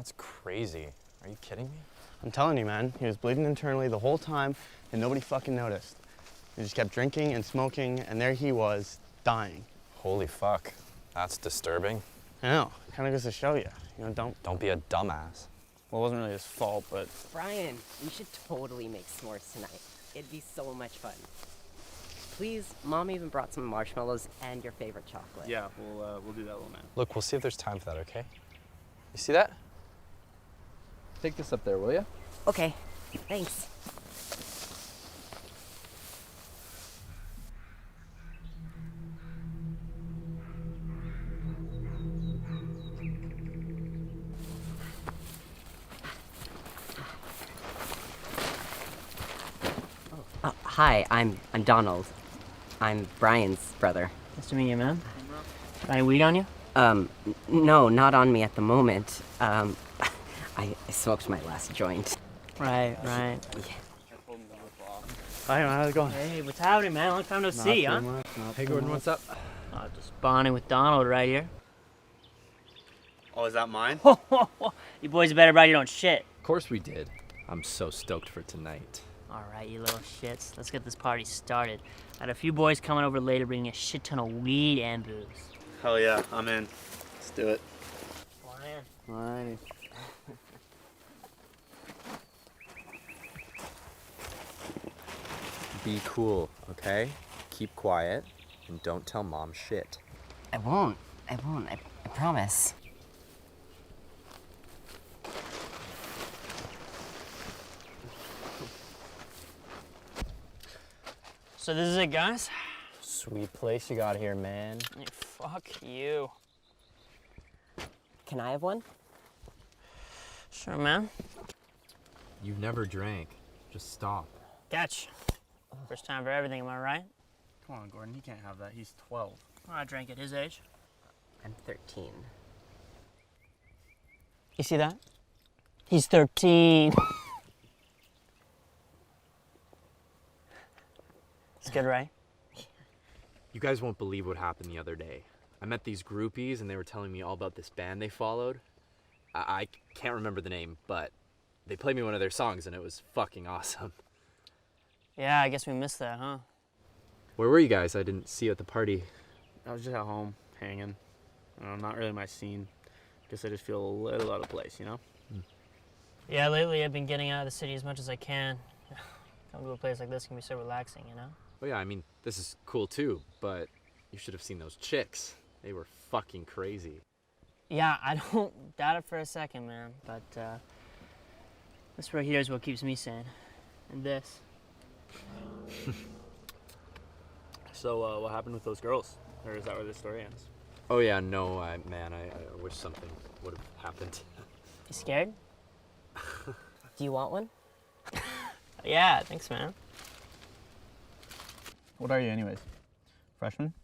S2: That's crazy. Are you kidding me?
S3: I'm telling you, man, he was bleeding internally the whole time and nobody fucking noticed. He just kept drinking and smoking and there he was, dying.
S2: Holy fuck. That's disturbing.
S3: I know, kind of goes to show you,
S2: Don't be a dumbass.
S3: Well, it wasn't really his fault, but...
S4: Brian, we should totally make s'mores tonight. It'd be so much fun. Please, Mom even brought some marshmallows and your favorite chocolate.
S3: Yeah, we'll do that, little man.
S2: Look, we'll see if there's time for that, okay? You see that?
S21: Take this up there, will you?
S4: Okay, thanks. Hi, I'm Donald. I'm Brian's brother.
S24: Nice to meet you, man. Any weed on you?
S4: No, not on me at the moment. I smoked my last joint.
S24: Right.
S4: Yeah.
S3: Hi, how's it going?
S24: Hey, what's happening, man? Long time no see, huh?
S21: Hey, Gordon, what's up?
S24: Just bonding with Donald right here.
S3: Oh, is that mine?
S24: You boys better brought your own shit.
S21: Of course we did. I'm so stoked for tonight.
S24: All right, you little shits. Let's get this party started. I had a few boys coming over later bringing a shit ton of weed and booze.
S3: Hell yeah, I'm in. Let's do it.
S24: Brian.
S3: Alrighty.
S2: Be cool, okay? Keep quiet and don't tell Mom shit.
S4: I won't. I promise.
S24: So this is it, guys?
S2: Sweet place you got here, man.
S24: Hey, fuck you.
S4: Can I have one?
S24: Sure, man.
S2: You've never drank. Just stop.
S24: Catch. First time for everything, am I right?
S3: Come on, Gordon, he can't have that. He's 12.
S24: I drank at his age.
S4: I'm 13.
S24: You see that? He's 13. It's good, right?
S2: You guys won't believe what happened the other day. I met these groupies and they were telling me all about this band they followed. I can't remember the name, but they played me one of their songs and it was fucking awesome.
S24: Yeah, I guess we missed that, huh?
S2: Where were you guys? I didn't see you at the party.
S3: I was just at home, hanging. Not really my scene. Guess I just feel a little out of place, you know?
S24: Yeah, lately I've been getting out of the city as much as I can. Come to a place like this can be so relaxing, you know?
S2: Oh yeah, I mean, this is cool too, but you should have seen those chicks. They were fucking crazy.
S24: Yeah, I don't doubt it for a second, man, but this right here is what keeps me sane. And this.
S3: So, what happened with those girls? Or is that where the story ends?
S2: Oh yeah, no, I wish something would have happened.
S24: You scared?
S4: Do you want one?
S24: Yeah, thanks, man.
S3: What are you anyways? Freshman?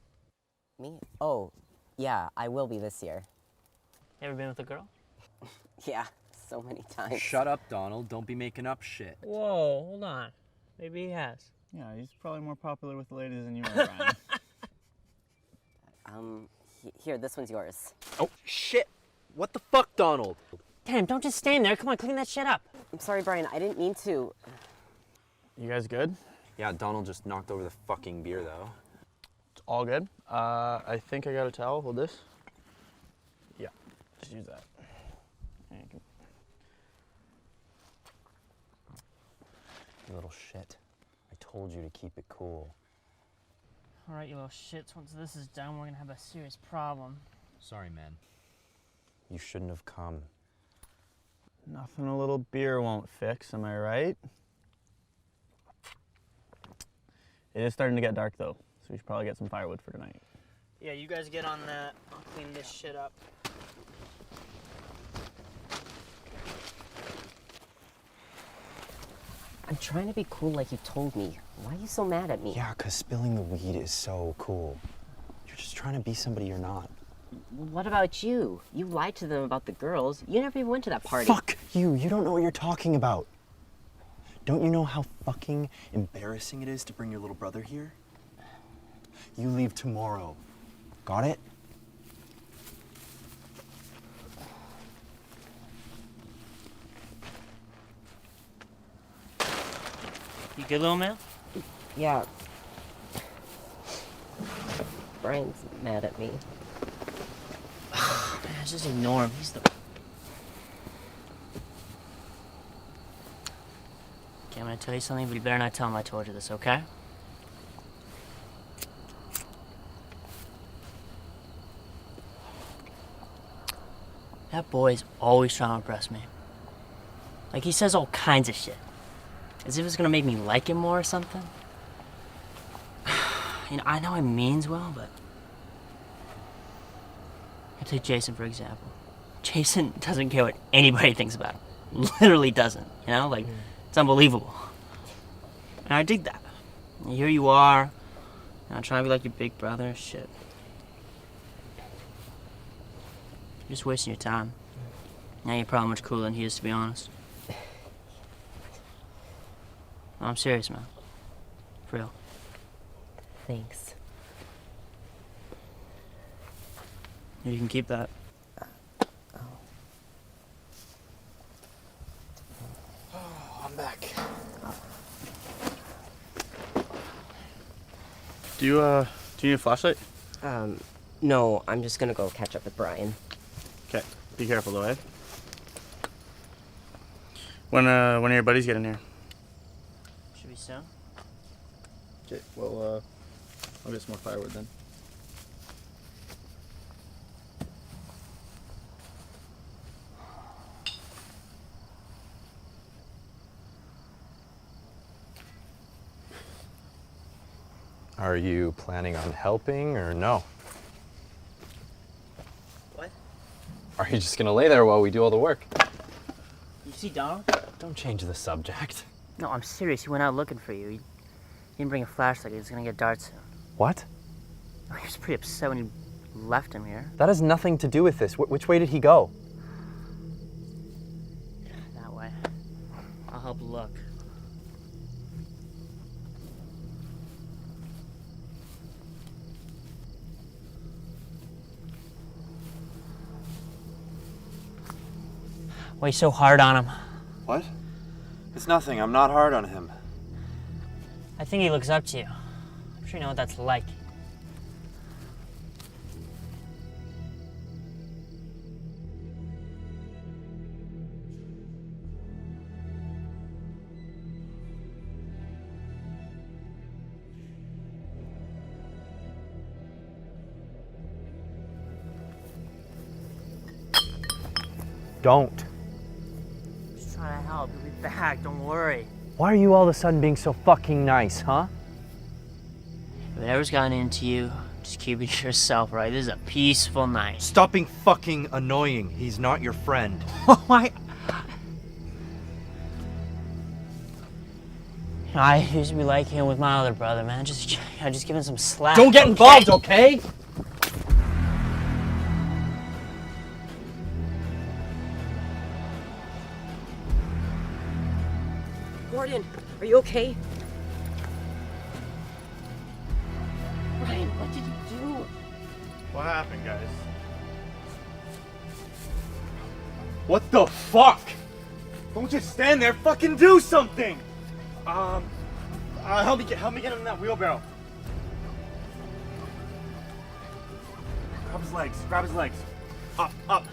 S4: Me? Oh, yeah, I will be this year.
S24: You ever been with a girl?
S4: Yeah, so many times.
S2: Shut up, Donald. Don't be making up shit.
S24: Whoa, hold on. Maybe he has.
S3: Yeah, he's probably more popular with the ladies than you are, Brian.
S4: Here, this one's yours.
S2: Oh, shit! What the fuck, Donald?
S24: Damn, don't just stand there. Come on, clean that shit up.
S4: I'm sorry, Brian, I didn't mean to.
S3: You guys good?
S2: Yeah, Donald just knocked over the fucking beer, though.
S3: It's all good. I think I got a towel. Hold this. Yeah, just use that.
S2: You little shit. I told you to keep it cool.
S24: All right, you little shits. Once this is done, we're gonna have a serious problem.
S2: Sorry, man. You shouldn't have come.
S3: Nothing a little beer won't fix, am I right? It is starting to get dark though, so we should probably get some firewood for tonight.
S24: Yeah, you guys get on that. I'll clean this shit up.
S4: I'm trying to be cool like you told me. Why are you so mad at me?
S18: Yeah, 'cause spilling the weed is so cool. You're just trying to be somebody you're not.
S4: What about you? You lied to them about the girls. You never even went to that party.
S18: Fuck you! You don't know what you're talking about. Don't you know how fucking embarrassing it is to bring your little brother here? You leave tomorrow. Got it?
S24: You good, little man?
S4: Yeah. Brian's mad at me.
S24: Man, just ignore him. He's the... Okay, I'm gonna tell you something, but you better not tell him I told you this, okay? That boy's always trying to impress me. Like, he says all kinds of shit. As if it's gonna make me like him more or something. You know, I know he means well, but... I take Jason, for example. Jason doesn't care what anybody thinks about him. Literally doesn't, you know? Like, it's unbelievable. And I dig that. And here you are, you know, trying to be like your big brother. Shit. You're just wasting your time. Now you're probably much cooler than he is, to be honest. No, I'm serious, man. For real.
S4: Thanks.
S24: You can keep that.
S3: I'm back. Do you need a flashlight?
S4: No, I'm just gonna go catch up with Brian.
S3: Okay. Be careful though, eh? When are your buddies getting here?
S24: Should we soon?
S3: Okay, well, I'll get some more firewood then.
S2: Are you planning on helping or no?
S24: What?
S2: Are you just gonna lay there while we do all the work?
S24: You see Donald?
S2: Don't change the subject.
S24: No, I'm serious. He went out looking for you. He didn't bring a flashlight. He was gonna get dark soon.
S2: What?
S24: He was pretty upset when you left him here.
S2: That has nothing to do with this. Which way did he go?
S24: That way. I'll help look. Why are you so hard on him?
S2: What? It's nothing. I'm not hard on him.
S24: I think he looks up to you. I'm sure you know what that's like.
S2: Don't.
S24: Just trying to help. You'll be back. Don't worry.
S2: Why are you all of a sudden being so fucking nice, huh?
S24: If whatever's gotten into you, just keep it to yourself, right? This is a peaceful night.
S2: Stop being fucking annoying. He's not your friend.
S24: Why? I used to be like him with my other brother, man. Just give him some slack.
S2: Don't get involved, okay?
S4: Gordon, are you okay? Brian, what did you do?
S3: What happened, guys?
S2: What the fuck? Don't just stand there. Fucking do something.
S3: Help me get him in that wheelbarrow. Grab his legs. Up.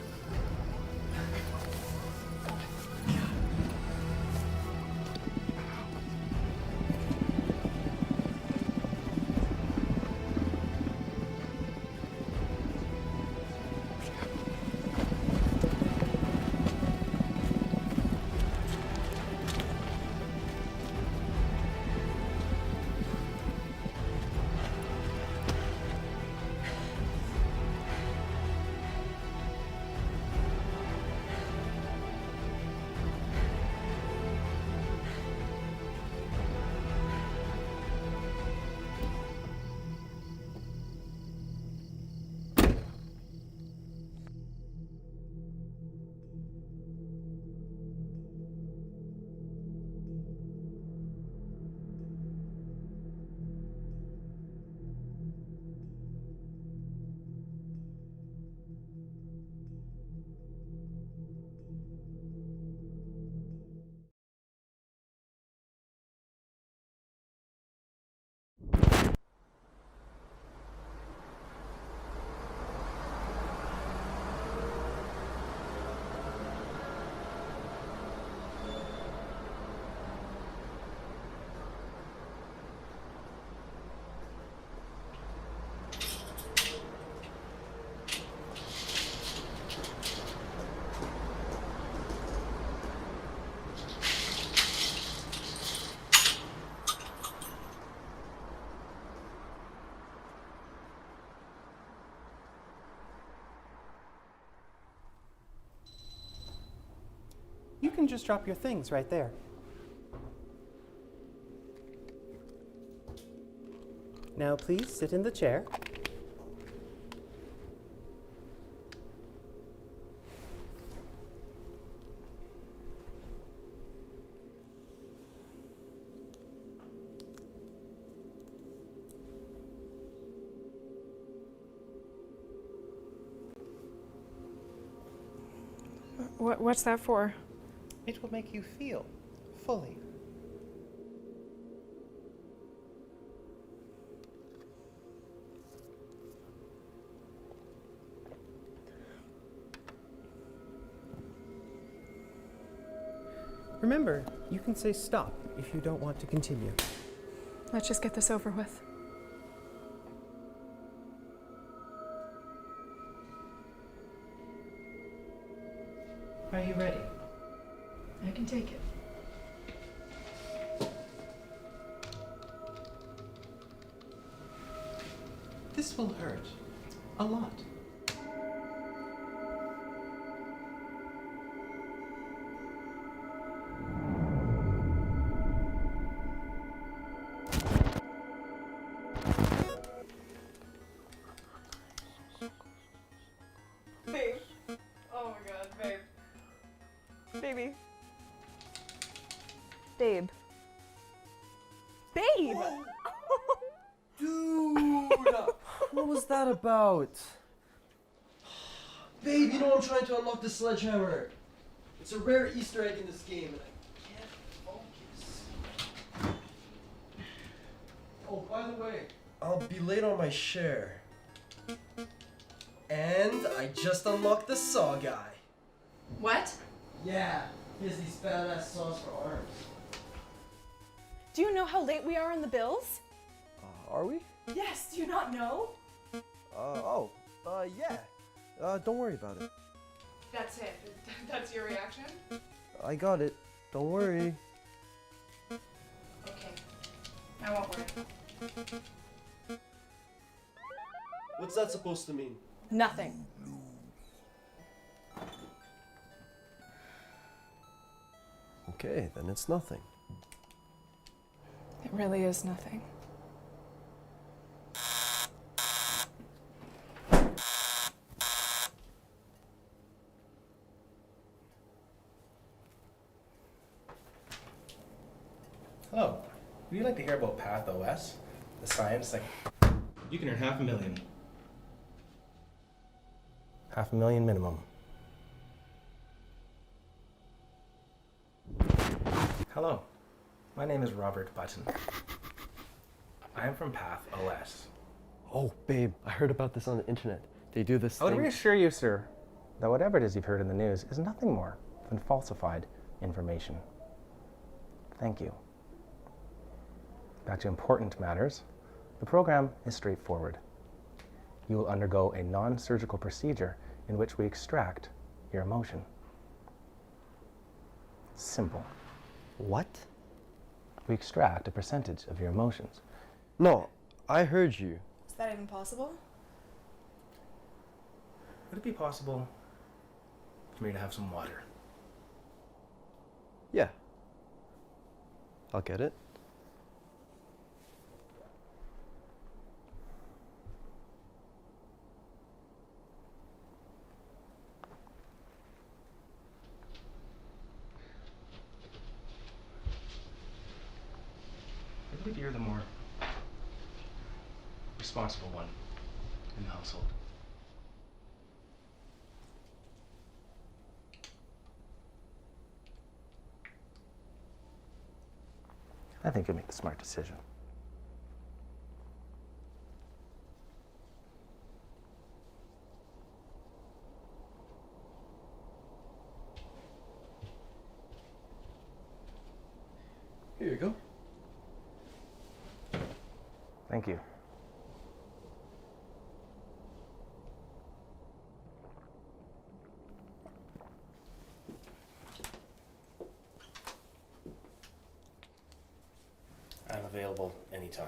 S5: You can just drop your things right there. Now please sit in the chair.
S16: What's that for?
S5: It will make you feel fully. Remember, you can say stop if you don't want to continue.
S16: Let's just get this over with.
S5: Are you ready?
S16: I can take it.
S5: This will hurt. A lot.
S23: Babe. Oh my god, babe. Baby. Babe. Babe!
S7: Dude! What was that about? Babe, you know I'm trying to unlock the sledgehammer. It's a rare Easter egg in this game, and I can't focus. Oh, by the way, I'll be late on my share. And I just unlocked the saw guy.
S23: What?
S7: Yeah, he has these badass saws for arms.
S23: Do you know how late we are on the bills?
S7: Are we?
S23: Yes, do you not know?
S7: Yeah. Don't worry about it.
S23: That's it. That's your reaction?
S7: I got it. Don't worry.
S23: Okay. I won't worry.
S7: What's that supposed to mean?
S23: Nothing.
S7: Okay, then it's nothing.
S16: It really is nothing.
S17: Hello. Would you like to hear about Path OS? The science you can earn $500,000. $500,000 minimum. Hello. My name is Robert Button. I am from Path OS.
S7: Oh, babe, I heard about this on the internet. They do this
S17: I would
S7: thing.
S17: reassure you, sir, that whatever it is you've heard in the news is nothing more than falsified information. Thank you. Back to important matters. The program is straightforward. You will undergo a non-surgical procedure in which we extract your emotion. Simple.
S7: What?
S17: We extract a percentage of your emotions.
S7: No, I heard you.
S23: Is that even possible?
S17: Would it be possible for me to have some water?
S7: Yeah. I'll get it.
S17: I believe you're the more responsible one in the household. I think you'll make the smart decision.
S7: Here you go.
S17: Thank you. I'm available anytime.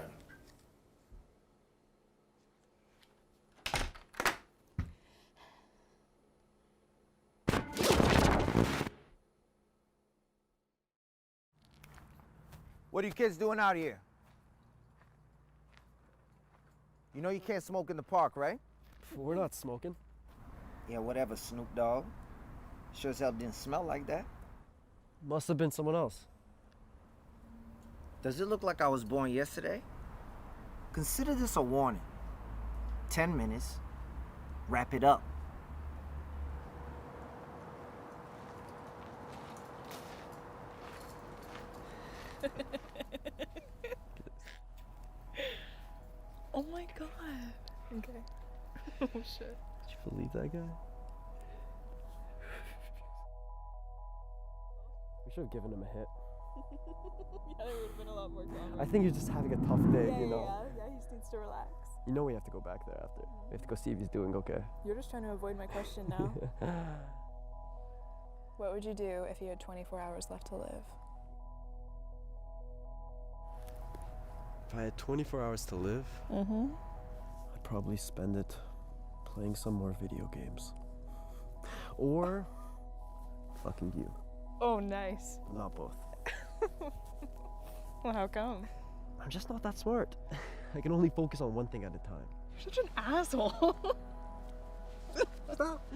S6: What are you kids doing out here? You know you can't smoke in the park, right?
S8: We're not smoking.
S6: Yeah, whatever, Snoop Dogg. Sure as hell didn't smell like that.
S8: Must have been someone else.
S6: Does it look like I was born yesterday? Consider this a warning. 10 minutes. Wrap it up.
S23: Oh my god. Okay. Oh shit.
S8: Did you believe that guy? We should have given him a hit.
S23: Yeah, there would have been a lot more drama.
S8: I think he's just having a tough day, you know.
S23: Yeah, he just needs to relax.
S8: You know we have to go back there after. We have to go see if he's doing okay.
S23: You're just trying to avoid my question now. What would you do if you had 24 hours left to live?
S8: If I had 24 hours to live, I'd probably spend it playing some more video games. Or fucking you.
S23: Oh, nice.
S8: Not both.
S23: Well, how come?
S8: I'm just not that smart. I can only focus on one thing at a time.
S23: You're such an asshole.
S8: Stop.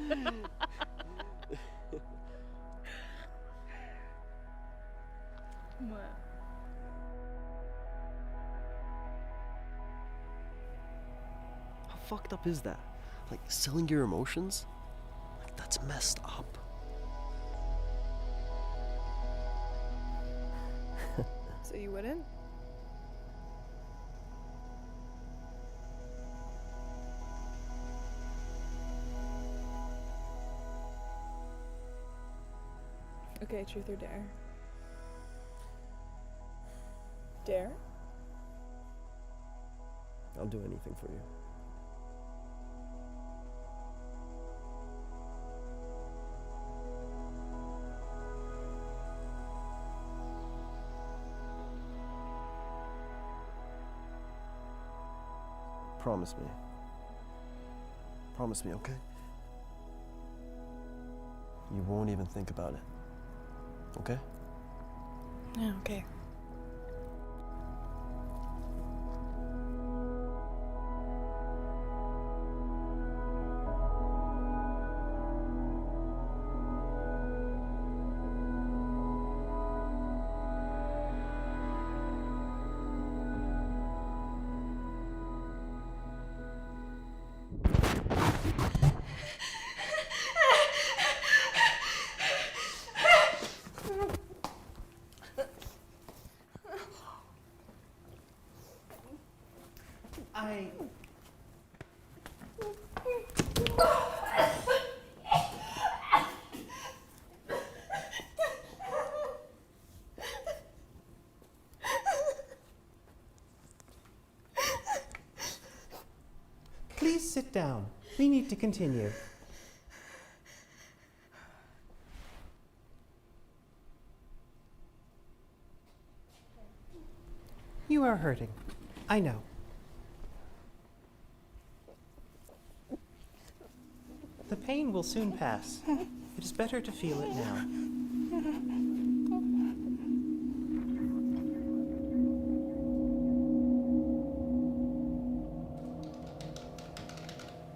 S23: What?
S8: How fucked up is that? Like, selling your emotions? Like, that's messed up.
S23: So you wouldn't? Okay, truth or dare? Dare?
S8: I'll do anything for you. Promise me. Promise me, okay? You won't even think about it. Okay?
S23: Yeah, okay.
S5: Please sit down. We need to continue. You are hurting. I know. The pain will soon pass. It is better to feel it now.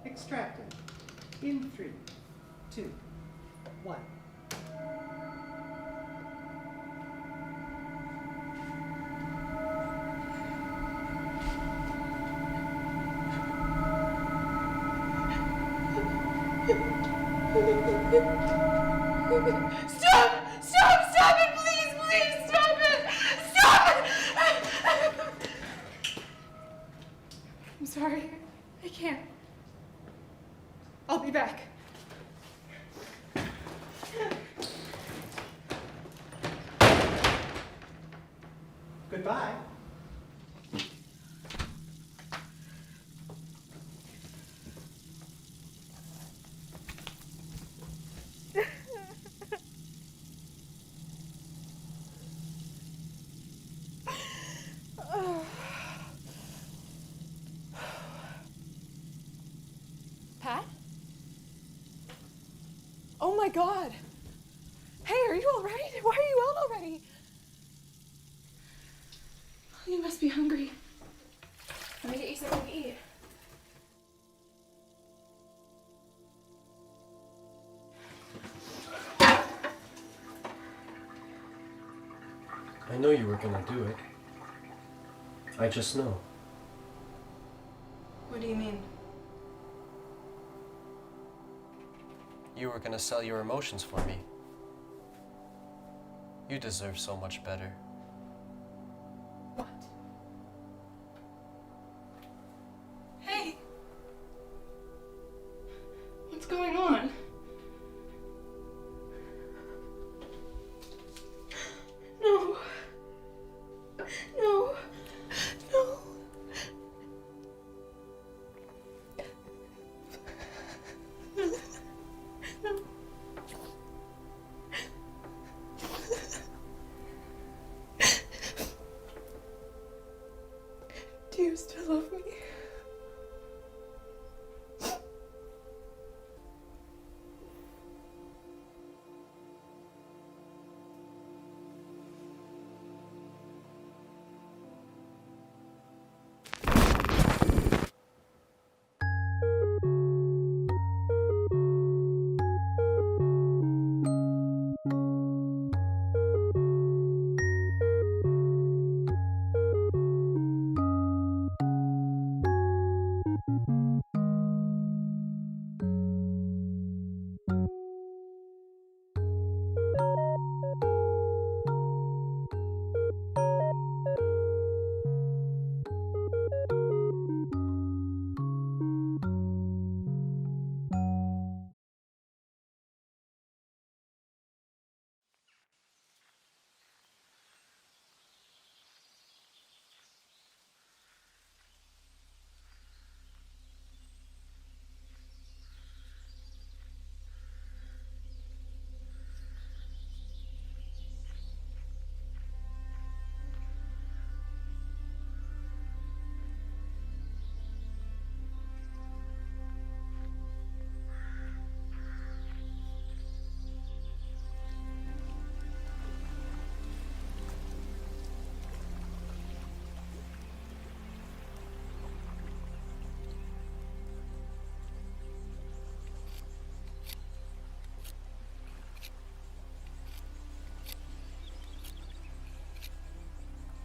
S5: Extracted. In 3, 2, 1.
S23: Stop! Stop! Stop it! Please! Please! Stop it! Stop it! I'm sorry. I can't. I'll be back.
S5: Goodbye.
S23: Pat? Oh my god! Hey, are you alright? Why are you out already?
S16: You must be hungry. Let me get you something to eat.
S8: I know you were gonna do it. I just know.
S16: What do you mean?
S8: You were gonna sell your emotions for me. You deserve so much better.
S16: What? Hey! What's going on? No. No. No. No. Do you still love me?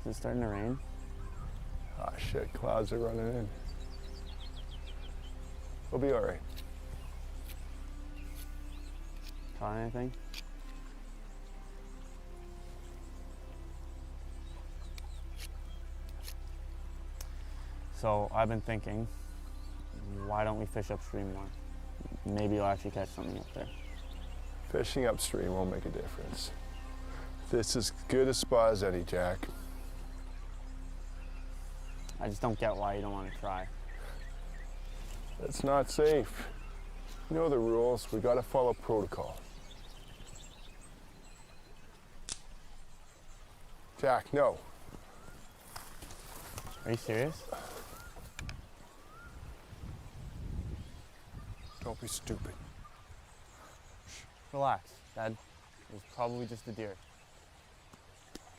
S3: Is it starting to rain?
S9: Ah, shit, clouds are running in. We'll be all right.
S3: Caught anything? So I've been thinking, why don't we fish upstream more? Maybe you'll actually catch something up there.
S9: Fishing upstream won't make a difference. This is as good a spot as any, Jack.
S3: I just don't get why you don't want to try.
S9: It's not safe. You know the rules. We gotta follow protocol. Jack, no.
S3: Are you serious?
S9: Don't be stupid.
S3: Relax, Dad. It was probably just a deer.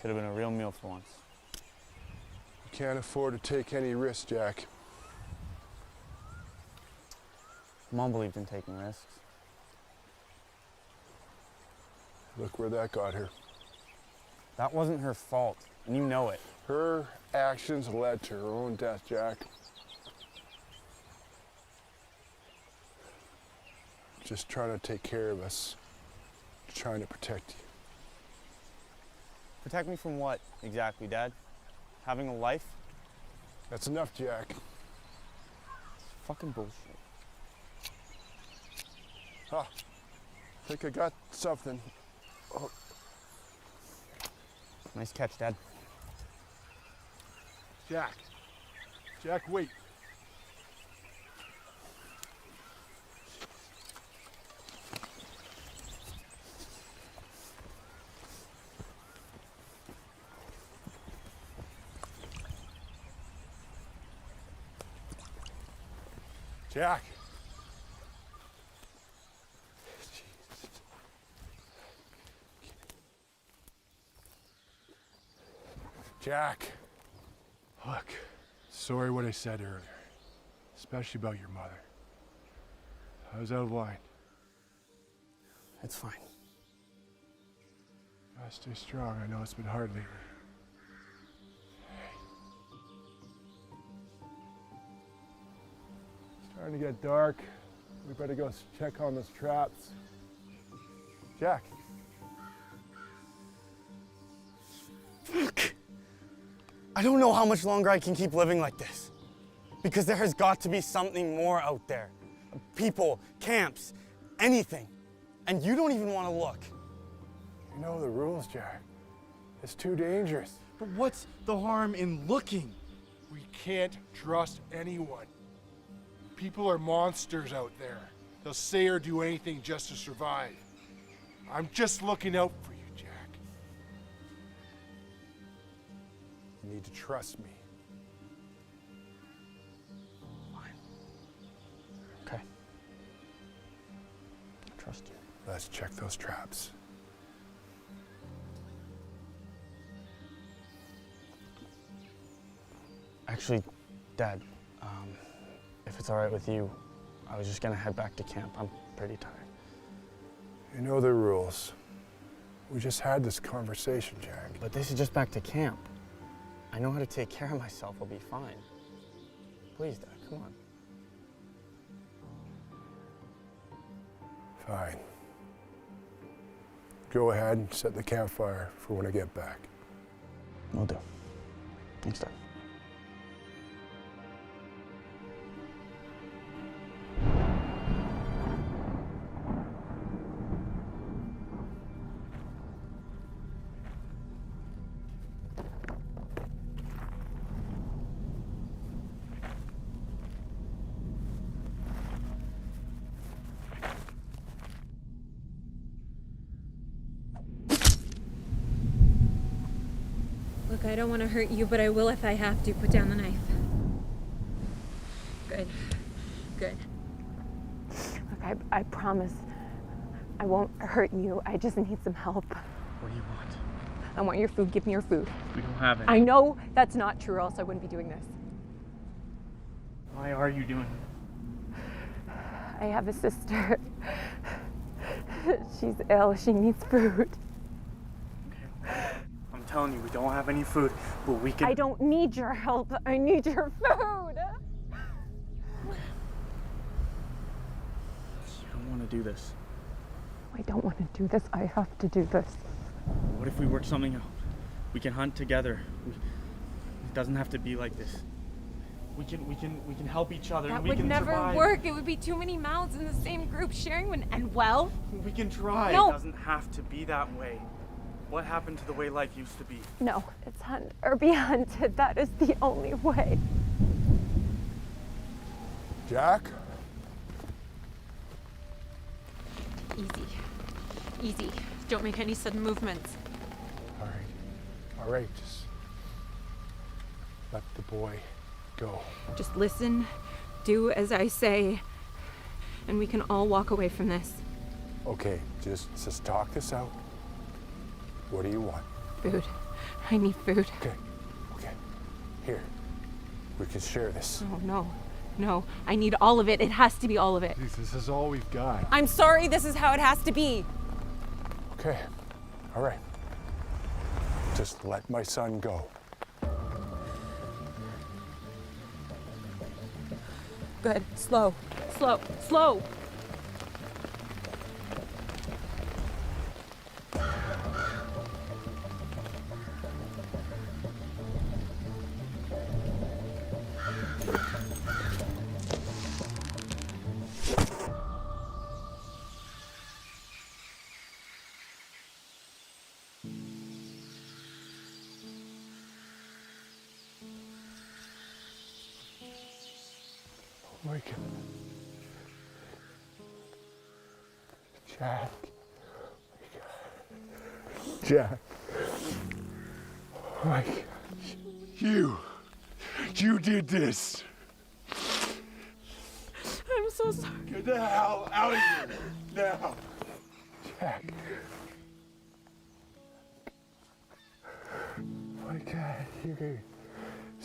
S3: Could have been a real meal for once.
S9: You can't afford to take any risks, Jack.
S3: Mom believed in taking risks.
S9: Look where that got her.
S3: That wasn't her fault, and you know it.
S9: Her actions led to her own death, Jack. Just trying to take care of us. Trying to protect you.
S3: Protect me from what, exactly, Dad? Having a life?
S9: That's enough, Jack.
S3: It's fucking bullshit.
S9: Ah, I think I got something. Oh.
S3: Nice catch, Dad.
S9: Jack. Jack, wait. Jack. Jack. Look, sorry what I said earlier, especially about your mother. I was out of line.
S3: It's fine.
S9: Stay strong. I know it's been hard lately. It's starting to get dark. We better go check on those traps. Jack.
S3: Fuck. I don't know how much longer I can keep living like this. Because there has got to be something more out there. People, camps, anything. And you don't even want to look.
S9: You know the rules, Jack. It's too dangerous.
S10: But what's the harm in looking?
S9: We can't trust anyone. People are monsters out there. They'll say or do anything just to survive. I'm just looking out for you, Jack. You need to trust me.
S3: Okay. I trust you.
S9: Let's check those traps.
S3: Actually, Dad, if it's all right with you, I was just gonna head back to camp. I'm pretty tired.
S9: You know the rules. We just had this conversation, Jack.
S3: But this is just back to camp. I know how to take care of myself. I'll be fine. Please, Dad, come on.
S9: Fine. Go ahead and set the campfire for when I get back.
S3: Will do. Thanks, Dad.
S11: Look, I don't want to hurt you, but I will if I have to. Put down the knife. Good. Good.
S12: Look, I promise I won't hurt you. I just need some help.
S13: What do you want?
S12: I want your food. Give me your food.
S13: We don't have it.
S12: I know that's not true, or else I wouldn't be doing this.
S13: Why are you doing it?
S12: I have a sister. She's ill. She needs food.
S13: I'm telling you, we don't have any food, but we can.
S12: I don't need your help. I need your food.
S13: You don't want to do this.
S12: I don't want to do this. I have to do this.
S13: What if we work something out? We can hunt together. It doesn't have to be like this. We can help each other.
S11: That
S13: and we
S11: would
S13: can
S11: never
S13: survive.
S11: work. It would be too many mouths in the same group sharing when, and well.
S13: We can try.
S11: No.
S13: It doesn't have to be that way. What happened to the way life used to be?
S12: No, it's hunt or be hunted. That is the only way.
S9: Jack?
S11: Easy. Easy. Don't make any sudden movements.
S9: All right, just let the boy go.
S11: Just listen, do as I say, and we can all walk away from this.
S9: Okay, just talk this out. What do you want?
S11: Food. I need food.
S9: Okay. Here. We can share this.
S11: No. I need all of it. It has to be all of it.
S9: Please, this is all we've got.
S11: I'm sorry, this is how it has to be.
S9: Okay. All right. Just let my son go.
S11: Good. Slow.
S9: Oh my God. Jack. Jack. Oh my God. You did this.
S11: I'm so sorry.
S9: Get the hell out of here now. Jack. Oh my God. You're gonna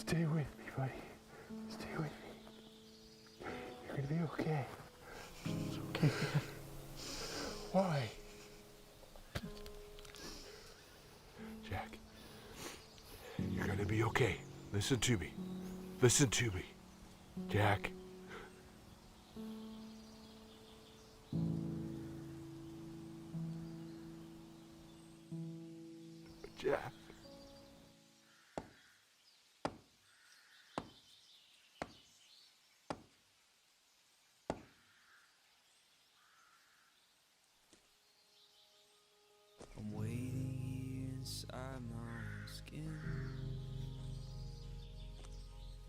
S9: Stay with me, buddy. Stay with me. You're gonna be okay. It's okay. Why? Jack, you're gonna be okay. Listen to me. Listen to me. Jack. Jack.
S14: I'm waiting here inside my own skin.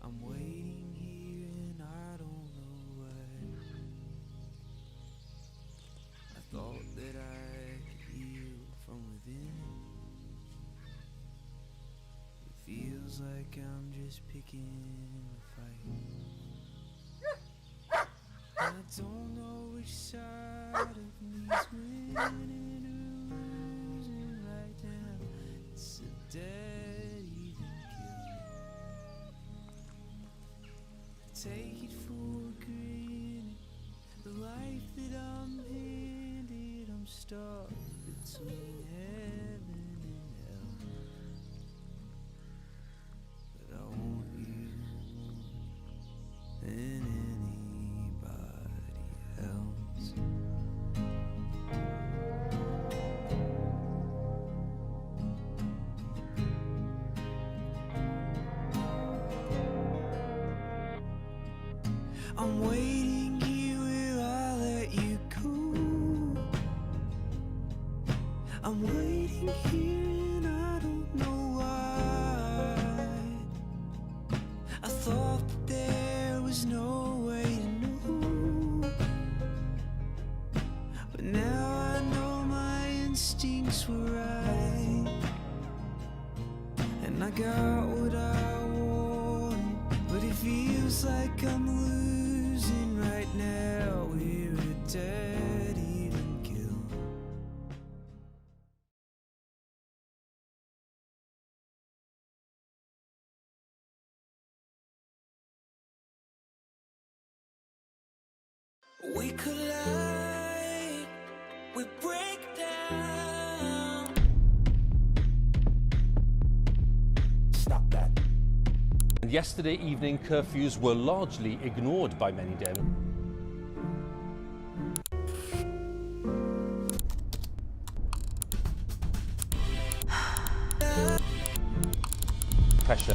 S14: I'm waiting here and I don't know why. I thought that I could heal from within. It feels like I'm just picking a fight. I don't know which side of me's winning or losing right now. It's a dead even kill. Take it for granted. The life that I'm handed, I'm stuck between heaven and hell. But I want you more than anybody else. I'm waiting here where I let you go. I'm waiting here and I don't know why. I thought that there was no way to know, but now I know my instincts were right, and I got what I wanted, but it feels like I'm losing right now. We're a dead even kill. We collide, we break down.
S15: Stop that. And yesterday evening, curfews were largely ignored by many Devon. Pressure.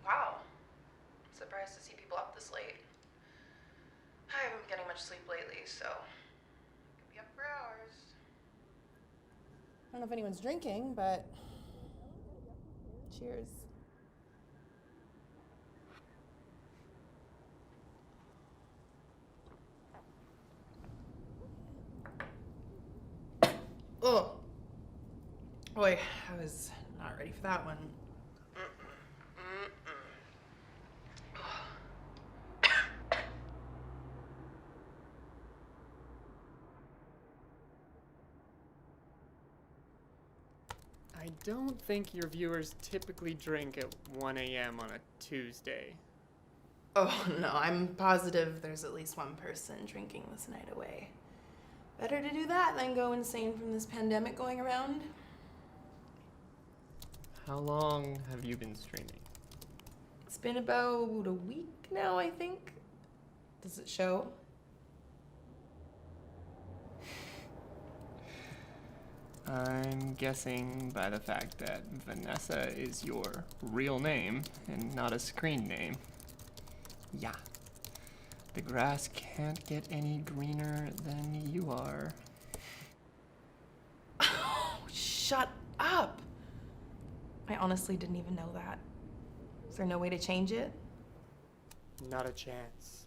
S19: Wow. I'm surprised to see people up this late. I haven't been getting much sleep lately, so I could be up for hours.
S23: I don't know if anyone's drinking, but cheers. Oh. Boy, I was not ready for that one.
S22: I don't think your viewers typically drink at 1 a.m. on a Tuesday.
S19: Oh no, I'm positive there's at least one person drinking this night away.
S23: Better to do that than go insane from this pandemic going around.
S22: How long have you been streaming?
S23: It's been about a week now, I think. Does it show?
S22: I'm guessing by the fact that Vanessa is your real name and not a screen name. Yeah. The grass can't get any greener than you are.
S23: Oh, shut up! I honestly didn't even know that. Is there no way to change it?
S22: Not a chance.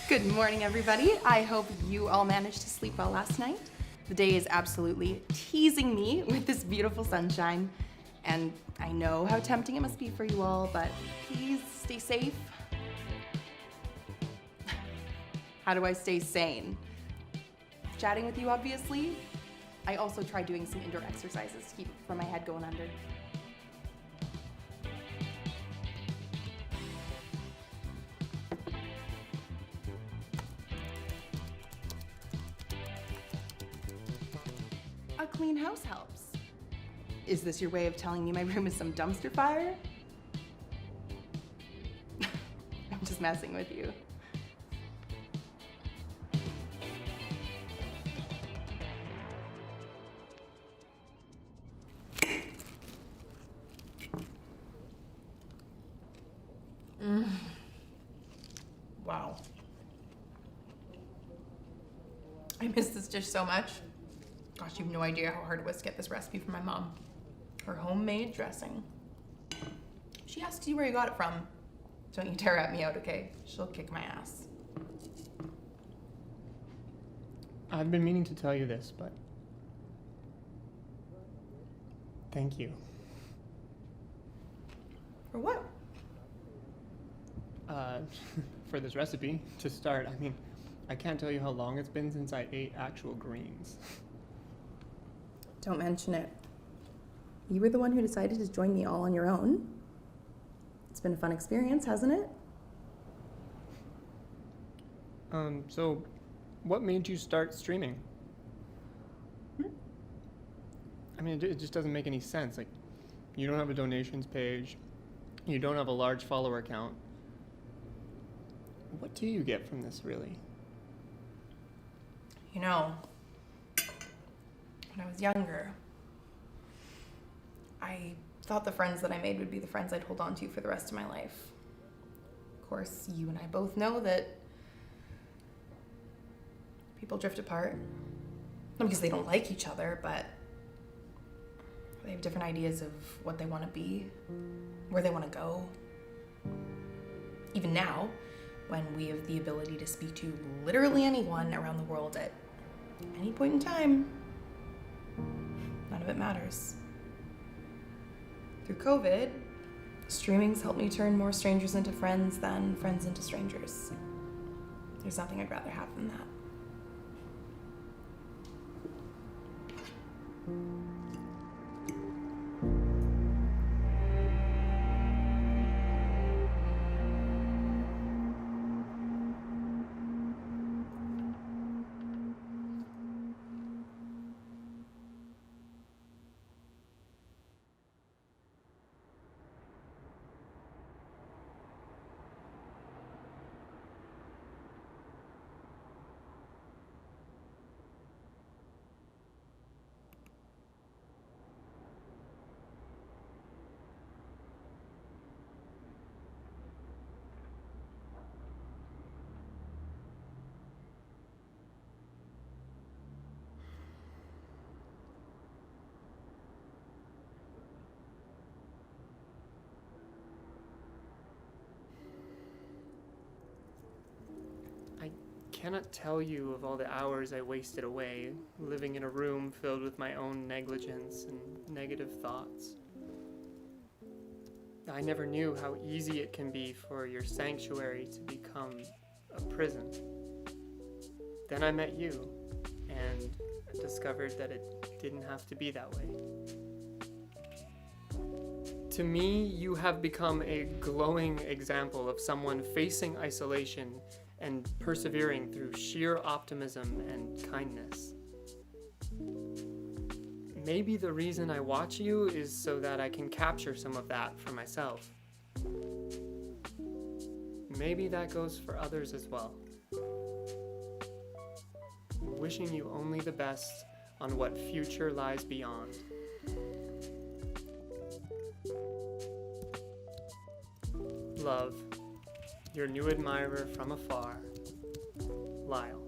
S23: Good morning, everybody. I hope you all managed to sleep well last night. The day is absolutely teasing me with this beautiful sunshine, and I know how tempting it must be for you all, but please stay safe. How do I stay sane? Chatting with you, obviously. I also tried doing some indoor exercises to keep from my head going under. A clean house helps. Is this your way of telling me my room is some dumpster fire? I'm just messing with you. Wow. I miss this dish so much. Gosh, you have no idea how hard it was to get this recipe from my mom. Her homemade dressing. She asks you where you got it from. Don't you dare at me out, okay? She'll kick my ass.
S22: I've been meaning to tell you this, but thank you.
S23: For what?
S22: For this recipe, to start. I mean, I can't tell you how long it's been since I ate actual greens.
S23: Don't mention it. You were the one who decided to join me all on your own. It's been a fun experience, hasn't it?
S22: So what made you start streaming? I mean, it just doesn't make any sense. Like, you don't have a donations page. You don't have a large follower count. What do you get from this, really?
S23: You know, when I was younger, I thought the friends that I made would be the friends I'd hold on to for the rest of my life. Of course, you and I both know that people drift apart. Not because they don't like each other, but they have different ideas of what they want to be, where they want to go. Even now, when we have the ability to speak to literally anyone around the world at any point in time, none of it matters. Through COVID, streaming's helped me turn more strangers into friends than friends into strangers. There's nothing I'd rather have than that.
S22: I cannot tell you of all the hours I wasted away, living in a room filled with my own negligence and negative thoughts. I never knew how easy it can be for your sanctuary to become a prison. Then I met you, and discovered that it didn't have to be that way. To me, you have become a glowing example of someone facing isolation and persevering through sheer optimism and kindness. Maybe the reason I watch you is so that I can capture some of that for myself. Maybe that goes for others as well. Wishing you only the best on what future lies beyond. Love, your new admirer from afar, Lyle.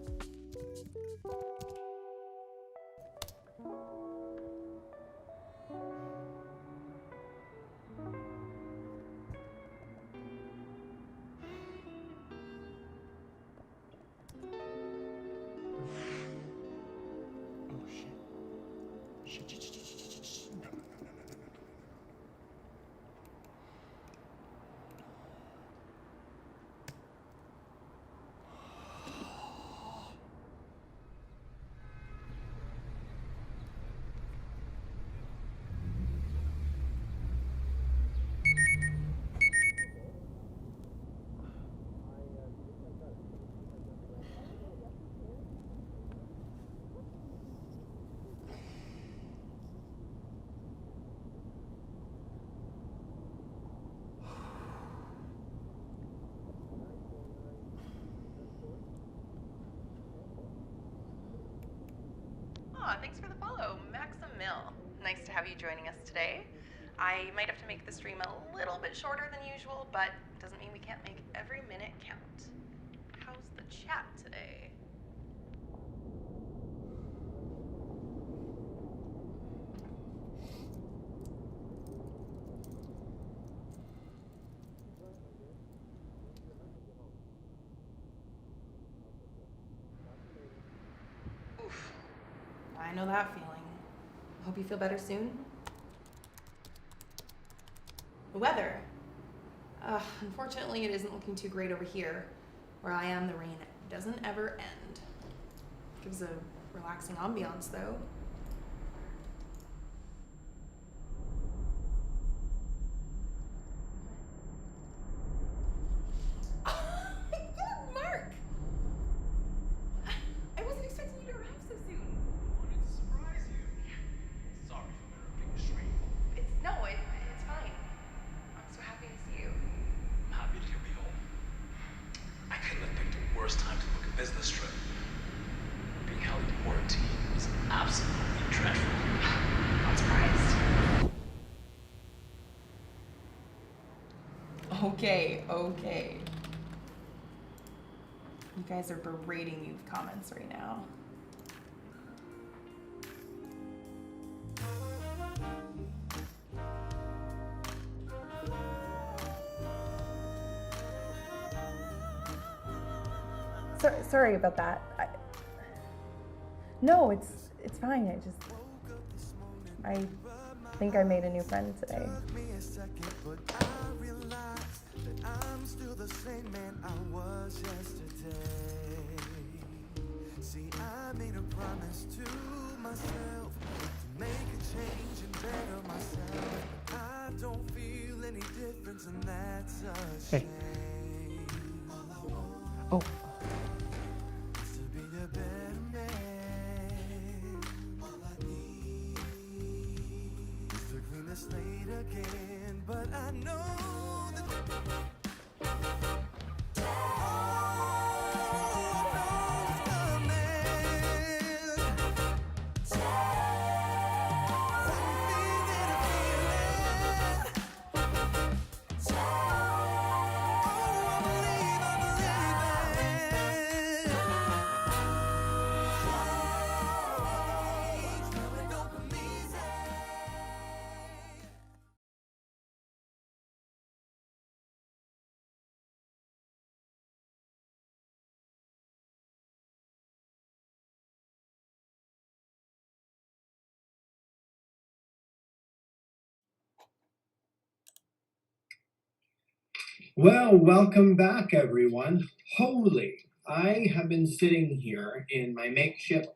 S19: Thanks for the follow, Maxim Mill. Nice to have you joining us today. I might have to make the stream a little bit shorter than usual, but doesn't mean we can't make every minute count. How's the chat today? Oof. I know that feeling. Hope you feel better soon. The weather. Unfortunately, it isn't looking too great over here. Where I am, the rain doesn't ever end. Gives a relaxing ambiance, though. Mark! I wasn't expecting you to arrive so soon.
S1: Wanted to surprise you. Sorry for interrupting the stream.
S19: It's fine. I'm so happy to see you.
S1: I'm happy that you'll be home. I couldn't have picked a worse time to book a business trip. Being held in quarantine is absolutely dreadful. Not surprised.
S23: Okay. You guys are berating youth comments right now. Sorry about that. No, it's fine. I think I made a new friend today.
S14: I'm still the same man I was yesterday. See, I made a promise to myself to make a change and better myself. I don't feel any difference, and that's a shame.
S22: Oh.
S14: Is to be the better man. All I need is to clean the slate again, but I know that.
S18: Well, welcome back, everyone. Holy, I have been sitting here in my makeshift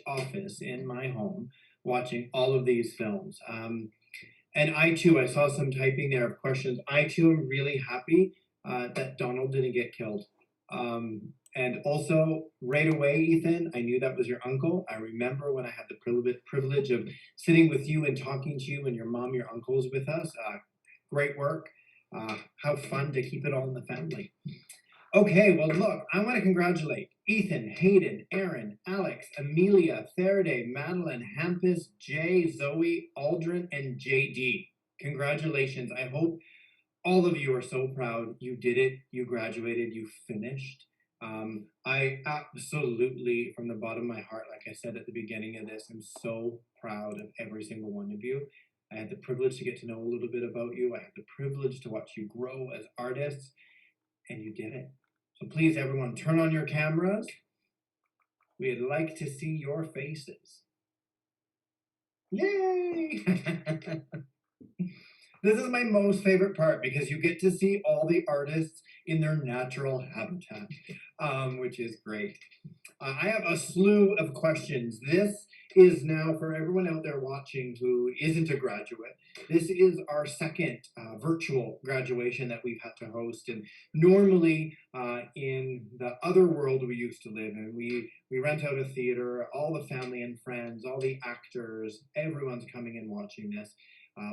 S18: office in my home watching all of these films. And I too, I saw some typing there of questions. I too am really happy that Donald didn't get killed. And also, right away, Ethan, I knew that was your uncle. I remember when I had the privilege of sitting with you and talking to you and your mom, your uncles with us. Great work. How fun to keep it all in the family. Okay, well, look, I want to congratulate Ethan, Hayden, Aaron, Alex, Amelia, Faraday, Madeline, Hampus, Jay, Zoe, Aldrin, and JD. Congratulations. I hope all of you are so proud. You did it. You graduated. You finished. I absolutely, from the bottom of my heart, like I said at the beginning of this, I'm so proud of every single one of you. I had the privilege to get to know a little bit about you. I had the privilege to watch you grow as artists, and you did it. So please, everyone, turn on your cameras. We'd like to see your faces. Yay! This is my most favorite part because you get to see all the artists in their natural habitat, which is great. I have a slew of questions. This is now for everyone out there watching who isn't a graduate. This is our second virtual graduation that we've had to host. And normally in the other world we used to live in, we rent out a theater, all the family and friends, all the actors, everyone's coming and watching this.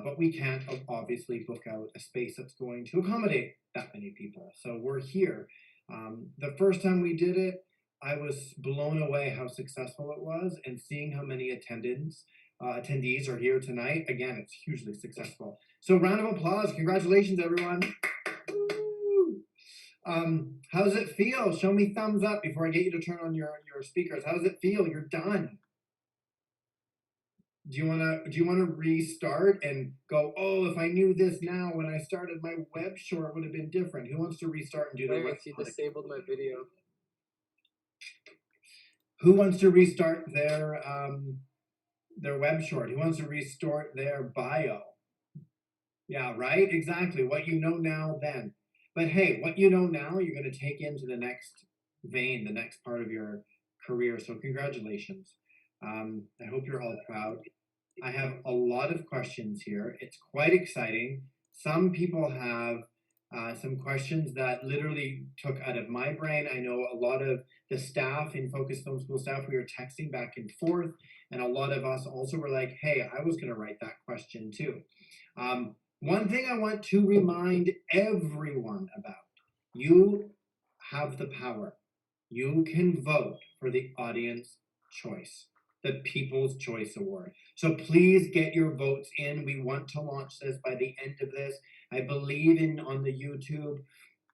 S18: But we can't obviously book out a space that's going to accommodate that many people. So we're here. The first time we did it, I was blown away how successful it was, and seeing how many attendees are here tonight. Again, it's hugely successful. So round of applause. Congratulations, everyone. How does it feel? Show me thumbs up before I get you to turn on your speakers. How does it feel? You're done. Do you wanna restart and go, oh, if I knew this now when I started my web short would have been different? Who wants to restart and do the web?
S7: You disabled my video.
S18: Who wants to restart their web short? Who wants to restart their bio? Yeah, right? Exactly. What you know now then. But hey, what you know now, you're going to take into the next vein, the next part of your career. So congratulations. I hope you're all proud. I have a lot of questions here. It's quite exciting. Some people have some questions that literally took out of my brain. I know a lot of the staff, InFocus Film School staff, we were texting back and forth, and a lot of us also were like, hey, I was gonna write that question too. One thing I want to remind everyone about, you have the power. You can vote for the audience choice, the People's Choice Award. So please get your votes in. We want to launch this by the end of this. I believe on the YouTube.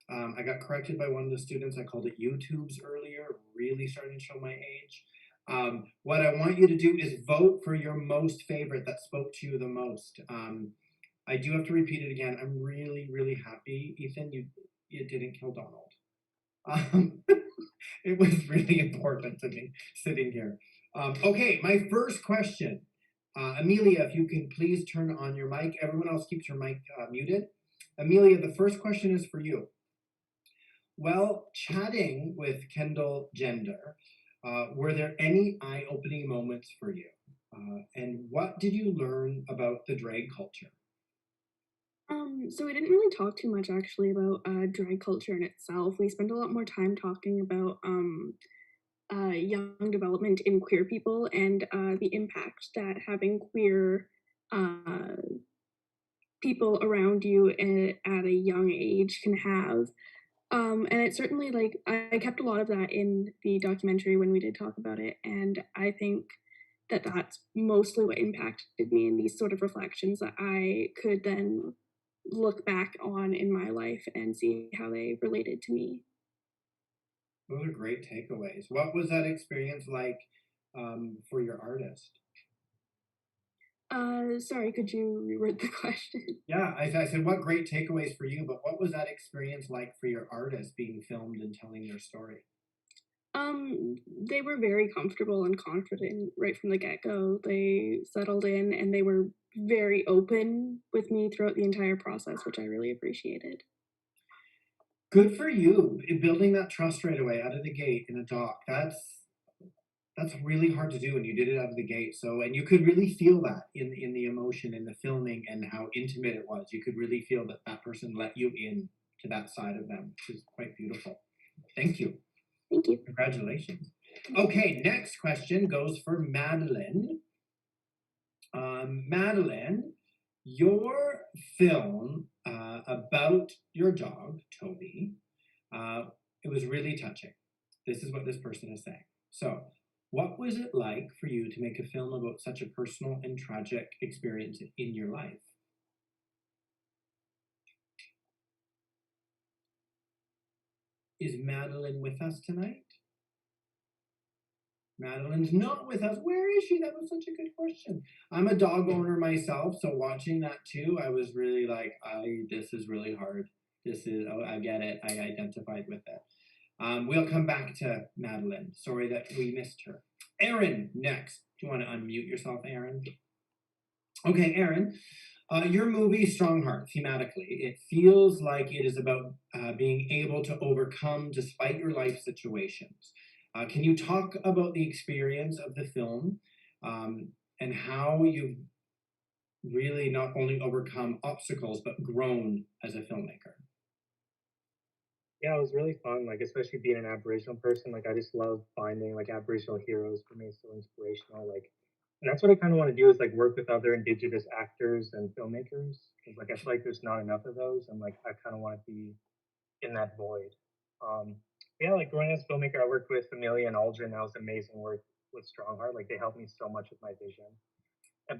S18: I got corrected by one of the students. I called it YouTubes earlier, really starting to show my age. What I want you to do is vote for your most favorite that spoke to you the most. I do have to repeat it again. I'm really, really happy, Ethan, you didn't kill Donald. It was really important to me sitting here. Okay, my first question. Amelia, if you can please turn on your mic. Everyone else keeps your mic muted. Amelia, the first question is for you. Well, chatting with Kendall Gender, were there any eye-opening moments for you? And what did you learn about the drag culture?
S4: So we didn't really talk too much actually about drag culture in itself. We spent a lot more time talking about young development in queer people and the impact that having queer people around you at a young age can have. And it certainly, like, I kept a lot of that in the documentary when we did talk about it, and I think that that's mostly what impacted me in these sort of reflections that I could then look back on in my life and see how they related to me.
S18: Those are great takeaways. What was that experience like for your artist?
S4: Sorry, could you reword the question?
S18: Yeah, I said, what great takeaways for you, but what was that experience like for your artist being filmed and telling their story?
S4: They were very comfortable and confident right from the get-go. They settled in and they were very open with me throughout the entire process, which I really appreciated. Good for you,
S18: Building that trust right away out of the gate in a doc. That's That's really hard to do, and you did it out of the gate. So, and you could really feel that in the emotion in the filming and how intimate it was. You could really feel that that person let you in to that side of them, which is quite beautiful. Thank you.
S4: Thank you.
S18: Congratulations. Okay, next question goes for Madeline. Madeline, your film about your dog, Toby, it was really touching. This is what this person is saying. So, what was it like for you to make a film about such a personal and tragic experience in your life? Is Madeline with us tonight? Madeline's not with us. Where is she? That was such a good question. I'm a dog owner myself, so watching that too, I was really like, this is really hard. Oh, I get it. I identified with it. We'll come back to Madeline. Sorry that we missed her. Aaron, next. Do you want to unmute yourself, Aaron? Okay, Aaron. Your movie, Strong Heart, thematically, it feels like it is about being able to overcome despite your life situations. Can you talk about the experience of the film and how you've really not only overcome obstacles, but grown as a filmmaker?
S2: Yeah, it was really fun, like, especially being an Aboriginal person. Like, I just love finding, like, Aboriginal heroes. For me, it's so inspirational. Like, and that's what I kind of want to do is, like, work with other Indigenous actors and filmmakers. Because, like, I feel like there's not enough of those. And, like, I kind of want to be in that void. Yeah, like, growing as a filmmaker, I worked with Amelia and Aldrin. That was amazing work with Strongheart. Like, they helped me so much with my vision.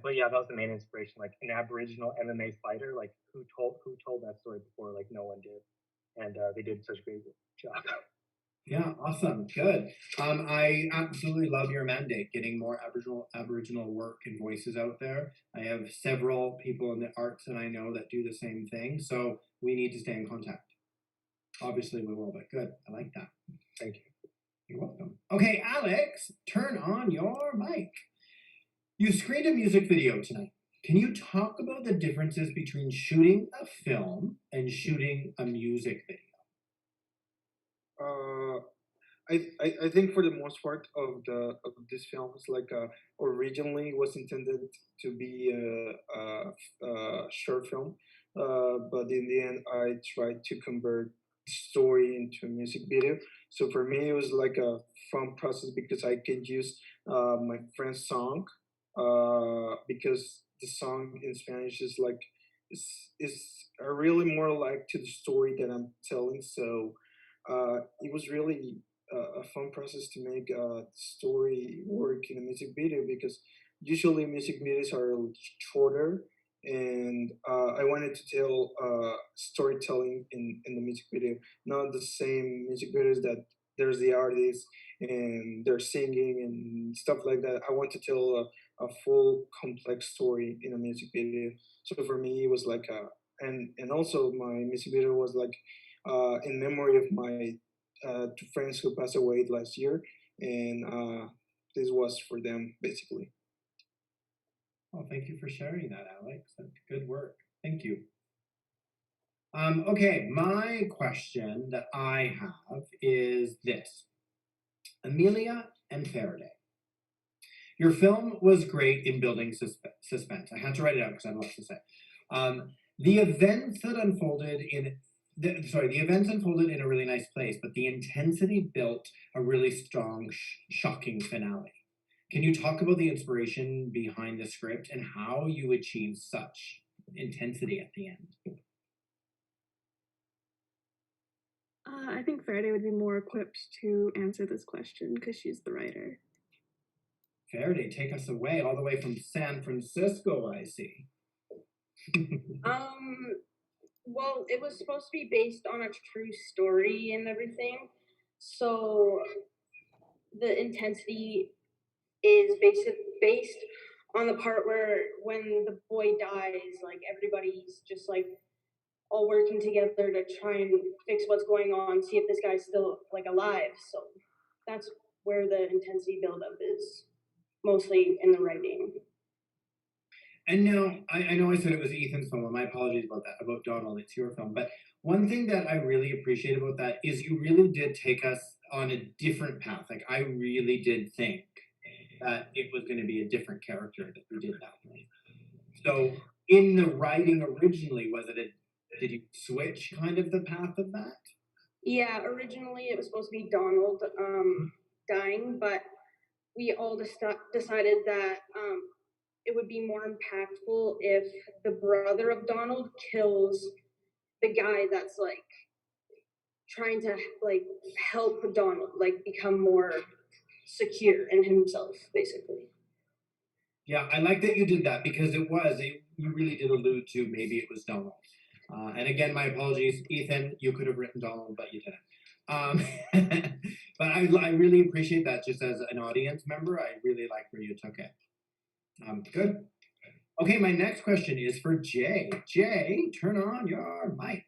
S2: But yeah, that was the main inspiration. Like, an Aboriginal MMA fighter, like, who told that story before? Like, no one did. And they did such a great job.
S18: Yeah, awesome, good. I absolutely love your mandate, getting more Aboriginal work and voices out there. I have several people in the arts that I know that do the same thing, so we need to stay in contact. Obviously we will, but good, I like that.
S2: Thank you.
S18: You're welcome. Okay, Alex, turn on your mic. You screened a music video tonight. Can you talk about the differences between shooting a film and shooting a music video?
S20: I think for the most part of this film is like originally was intended to be a short film, but in the end I tried to convert the story into a music video. So for me it was like a fun process because I could use my friend's song because the song in Spanish is like is really more like to the story that I'm telling. So it was really a fun process to make a story work in a music video because usually music videos are shorter and I wanted to tell storytelling in the music video, not the same music videos that there's the artist and they're singing and stuff like that. I want to tell a full complex story in a music video. So for me it was like and also my music video was like in memory of my two friends who passed away last year, and this was for them basically.
S18: Oh, thank you for sharing that, Alex. That's good work. Thank you. Okay, my question that I have is this. Amelia and Faraday. Your film was great in building suspense. I had to write it out because I had lots to say. The events unfolded in a really nice place, but the intensity built a really strong, shocking finale. Can you talk about the inspiration behind the script and how you achieved such intensity at the end?
S4: I think Faraday would be more equipped to answer this question because she's the writer.
S18: Faraday, take us away, all the way from San Francisco, I see.
S21: Well, it was supposed to be based on a true story and everything, so the intensity is based on the part where when the boy dies, like everybody's just like all working together to try and fix what's going on, see if this guy's still like alive. So that's where the intensity buildup is, mostly in the writing.
S18: And now, I know I said it was Ethan's film, and my apologies about that, about Donald, it's your film, but one thing that I really appreciate about that is you really did take us on a different path. Like, I really did think that it was going to be a different character that we did that way. So in the writing originally, did you switch kind of the path of that?
S21: Yeah, originally it was supposed to be Donald dying, but we all decided that it would be more impactful if the brother of Donald kills the guy that's like trying to like help Donald like become more secure in himself, basically.
S18: Yeah, I like that you did that because you really did allude to maybe it was Donald. And again, my apologies, Ethan, you could have written Donald, but you didn't. But I really appreciate that just as an audience member. I really like where you took it. Good. Okay, my next question is for Jay. Jay, turn on your mic.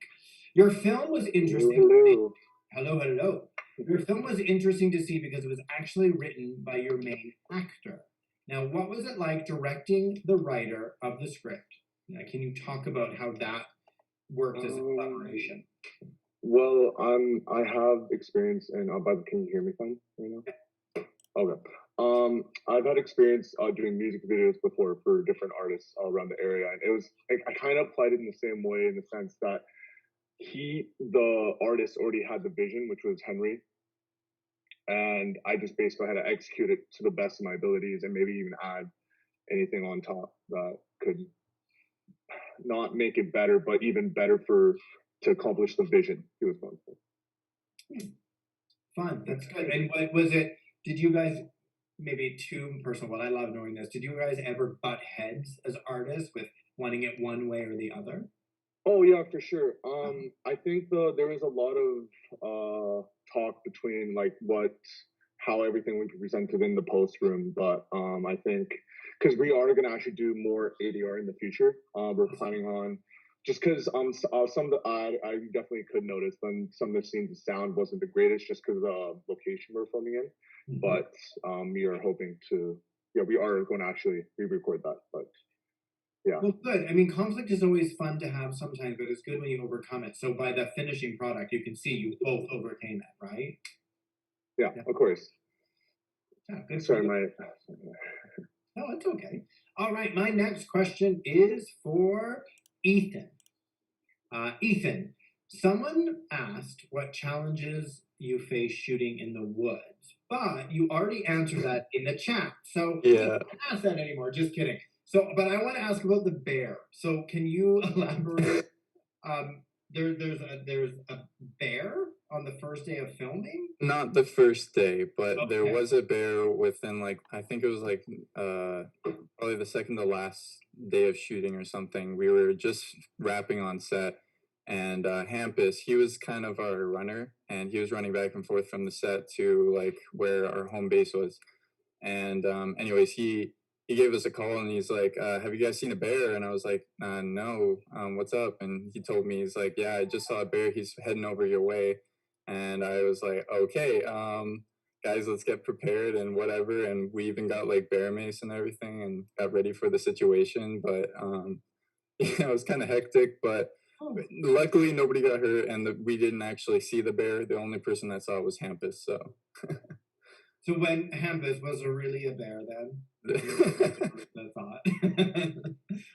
S18: Your film was interesting. Hello, hello. Your film was interesting to see because it was actually written by your main actor. Now, what was it like directing the writer of the script? Now, can you talk about how that worked as a collaboration?
S5: Well, I have experience in, can you hear me fine right now? Okay. I've had experience doing music videos before for different artists all around the area, and it was, I kind of applied it in the same way in the sense that the artist already had the vision, which was Henry, and I just basically had to execute it to the best of my abilities and maybe even add anything on top that could not make it better, but even better to accomplish the vision he was going for.
S18: Fun, that's good. And what was it, did you guys, maybe too personal, but I love knowing this, did you guys ever butt heads as artists with wanting it one way or the other?
S5: Oh yeah, for sure. I think there was a lot of talk between like how everything would be presented in the post room, but I think because we are going to actually do more ADR in the future, we're planning on just because some of the I definitely could notice when some of the scenes the sound wasn't the greatest just because of the location we're filming in, but we are hoping to we are going to actually re-record that, but. Yeah.
S18: Well, good. I mean, conflict is always fun to have sometimes, but it's good when you overcome it. So by the finishing product, you can see you both overcame it, right?
S5: Yeah, of course.
S18: Yeah, good.
S5: Sorry,
S18: No, it's okay. All right, my next question is for Ethan. Ethan, someone asked what challenges you face shooting in the woods, but you already answered that in the chat. So
S3: Yeah.
S18: you can't ask that anymore. Just kidding. So, but I want to ask about the bear. So, can you elaborate? There's a bear on the first day of filming.
S6: Not the first day, but there
S18: Okay.
S6: was a bear within I think it was probably the second to last day of shooting or something. We were just wrapping on set, and Hampus, he was kind of our runner, and he was running back and forth from the set to where our home base was. And anyways, he gave us a call and he's like, have you guys seen a bear? And I was like, no, what's up? And he told me, he's like, yeah, I just saw a bear. He's heading over your way. And I was like, okay, guys, let's get prepared and whatever. And we even got bear mace and everything and got ready for the situation. But it was kind of hectic, but luckily nobody got hurt and we didn't actually see the bear. The only person that saw it was Hampus, so.
S18: So when Hampus was really a bear then? I thought.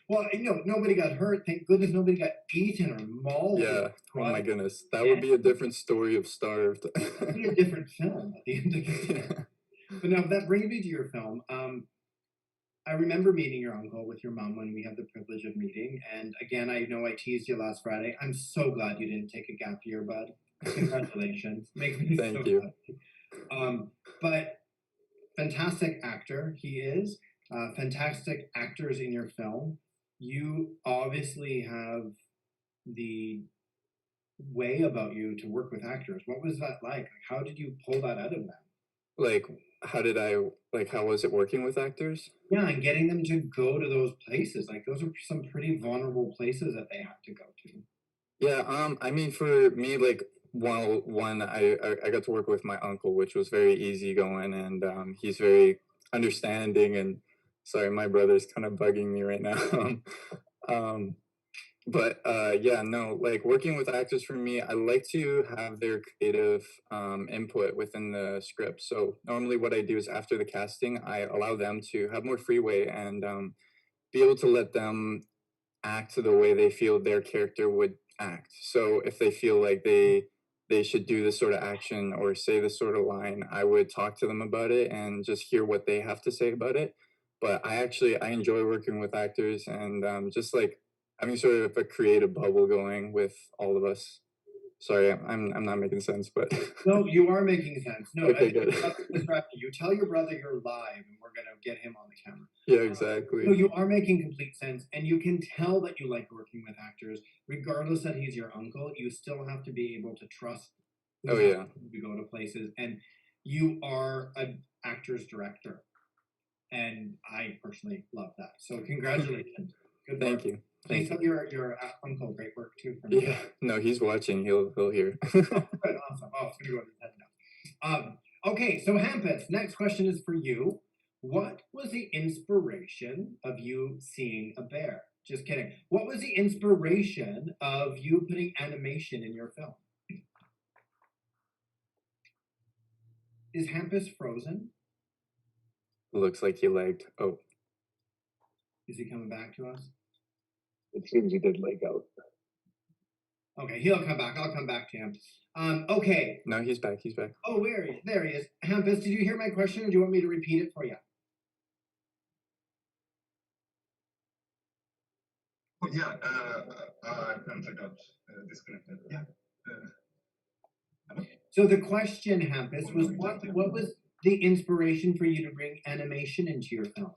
S18: Well, nobody got hurt. Thank goodness nobody got eaten or mauled.
S6: Yeah. Oh my goodness. That would be a different story of Starved.
S18: It'd be a different film at the end of it. But now that brings me to your film. I remember meeting your uncle with your mom when we had the privilege of meeting. And again, I know I teased you last Friday. I'm so glad you didn't take a gap year, bud. Congratulations. Makes me
S6: Thank
S18: so
S6: you.
S18: happy. But fantastic actor he is. Fantastic actors in your film. You obviously have the way about you to work with actors. What was that like? How did you pull that out of them?
S6: How was it working with actors?
S18: Yeah, and getting them to go to those places. Those are some pretty vulnerable places that they have to go to.
S6: Yeah, I mean, for me, one, I got to work with my uncle, which was very easygoing, and he's very understanding. And sorry, my brother's kind of bugging me right now. But yeah, no, like working with actors for me, I like to have their creative input within the script. So normally what I do is after the casting, I allow them to have more freeway and be able to let them act the way they feel their character would act. So if they feel like they should do this sort of action or say this sort of line, I would talk to them about it and just hear what they have to say about it. But I enjoy working with actors and just like having sort of a creative bubble going with all of us. Sorry, I'm not making sense, but
S18: No, you are making sense. No,
S6: okay,
S18: I
S6: good.
S18: you tell your brother you're live, and we're gonna get him on the camera.
S6: Yeah, exactly.
S18: No, you are making complete sense, and you can tell that you like working with actors, regardless that he's your uncle. You still have to be able to trust.
S6: Oh yeah.
S18: To go to places, and you are an actor's director, and I personally love that. So congratulations. Good
S6: Thank
S18: work.
S6: you.
S18: Please
S6: Thank
S18: tell your uncle great work too from me.
S6: Yeah, no, he's watching. He'll hear.
S18: Good, awesome. Oh, it's gonna go to his head now. Okay, so Hampus, next question is for you. What was the inspiration of you seeing a bear? Just kidding. What was the inspiration of you putting animation in your film? Is Hampus frozen?
S6: Looks like he lagged. Oh,
S18: Is he coming back to us?
S5: It seems he did leg out.
S18: Okay, he'll come back. I'll come back to him. Okay.
S6: no, he's back. He's back.
S18: Oh, where is? There he is. Hampus, did you hear my question, or do you want me to repeat it for you?
S8: Oh, yeah, I apparently got disconnected. Yeah.
S18: So the question, Hampus, was what was the inspiration for you to bring animation into your film?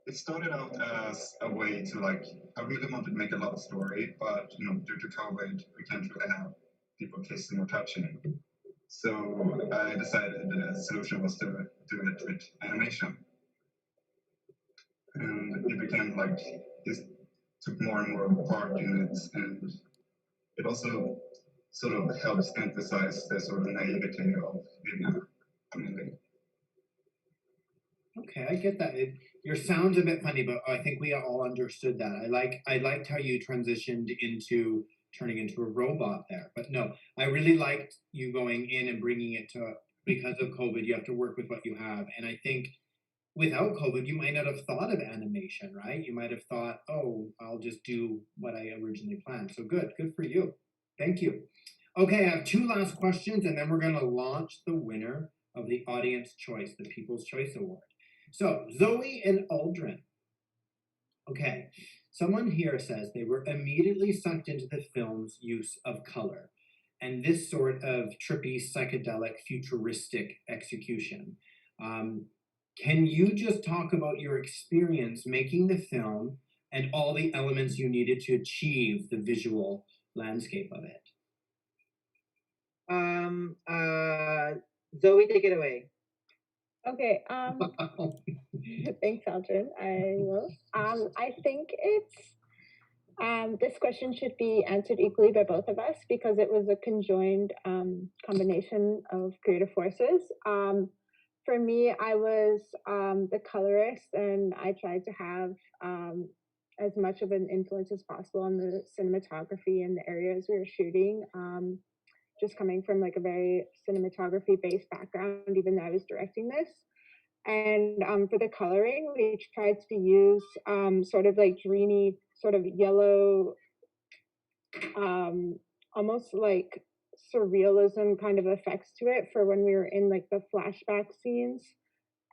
S8: It started out as a way to I really wanted to make a love story, but due to COVID, we can't really have people kissing or touching. So I decided the solution was to do it with animation. And it became it took more and more of a part in it, and it also sort of helps emphasize the sort of naivety of being a family.
S18: Okay, I get that. Your sound's a bit funny, but I think we all understood that. I liked how you transitioned into turning into a robot there. But no, I really liked you going in and bringing it to, because of COVID, you have to work with what you have. And I think without COVID, you might not have thought of animation, right? You might have thought, oh, I'll just do what I originally planned. So good for you. Thank you. Okay, I have two last questions, and then we're going to launch the winner of the Audience Choice, the People's Choice Award. So, Zoe and Aldrin. Okay, someone here says they were immediately sucked into the film's use of color and this sort of trippy, psychedelic, futuristic execution. Can you just talk about your experience making the film and all the elements you needed to achieve the visual landscape of it?
S16: Zoe, take it away.
S17: Okay, thanks, Aldrin. I will. I think it's this question should be answered equally by both of us because it was a conjoined combination of creative forces. For me, I was the colorist, and I tried to have as much of an influence as possible on the cinematography and the areas we were shooting. Just coming from a very cinematography-based background, even though I was directing this. And for the coloring, we tried to use sort of dreamy, sort of yellow, almost like surrealism kind of effects to it for when we were in the flashback scenes.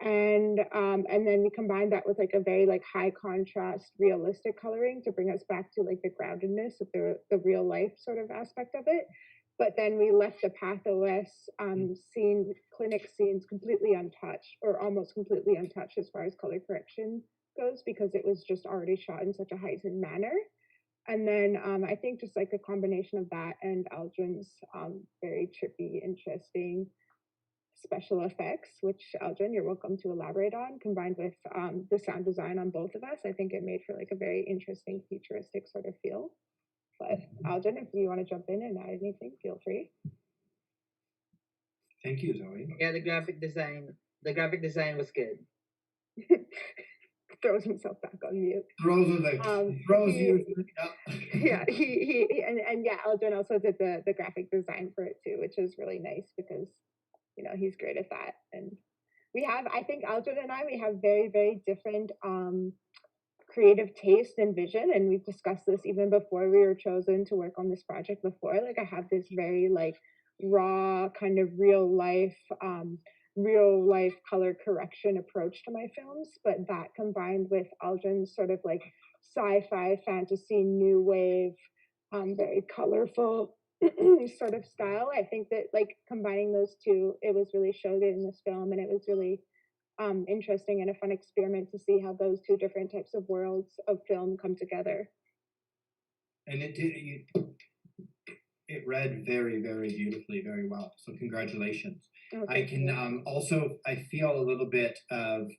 S17: And then we combined that with a very high contrast, realistic coloring to bring us back to the groundedness of the real life sort of aspect of it. But then we left the PathOS clinic scenes completely untouched, or almost completely untouched as far as color correction goes, because it was just already shot in such a heightened manner. And then I think just a combination of that and Aldrin's very trippy, interesting special effects, which Aldrin, you're welcome to elaborate on, combined with the sound design on both of us, I think it made for a very interesting, futuristic sort of feel. But Aldrin, if you want to jump in and add anything, feel free.
S18: Thank you, Zoe.
S16: Yeah, the graphic design was good.
S17: throws himself back on mute.
S18: Throws you.
S17: Yeah, and yeah, Aldrin also did the graphic design for it too, which is really nice because he's great at that. And I think Aldrin and I, we have very, very different creative taste and vision, and we've discussed this even before we were chosen to work on this project before. Like, I have this very like raw kind of real life color correction approach to my films, but that combined with Aldrin's sort of like sci-fi fantasy new wave very colorful sort of style, I think that like combining those two, it was really showed it in this film, and it was really interesting and a fun experiment to see how those two different types of worlds of film come together.
S18: And it read very, very beautifully, very well. So congratulations.
S17: Oh,
S18: I can also, I feel a little bit of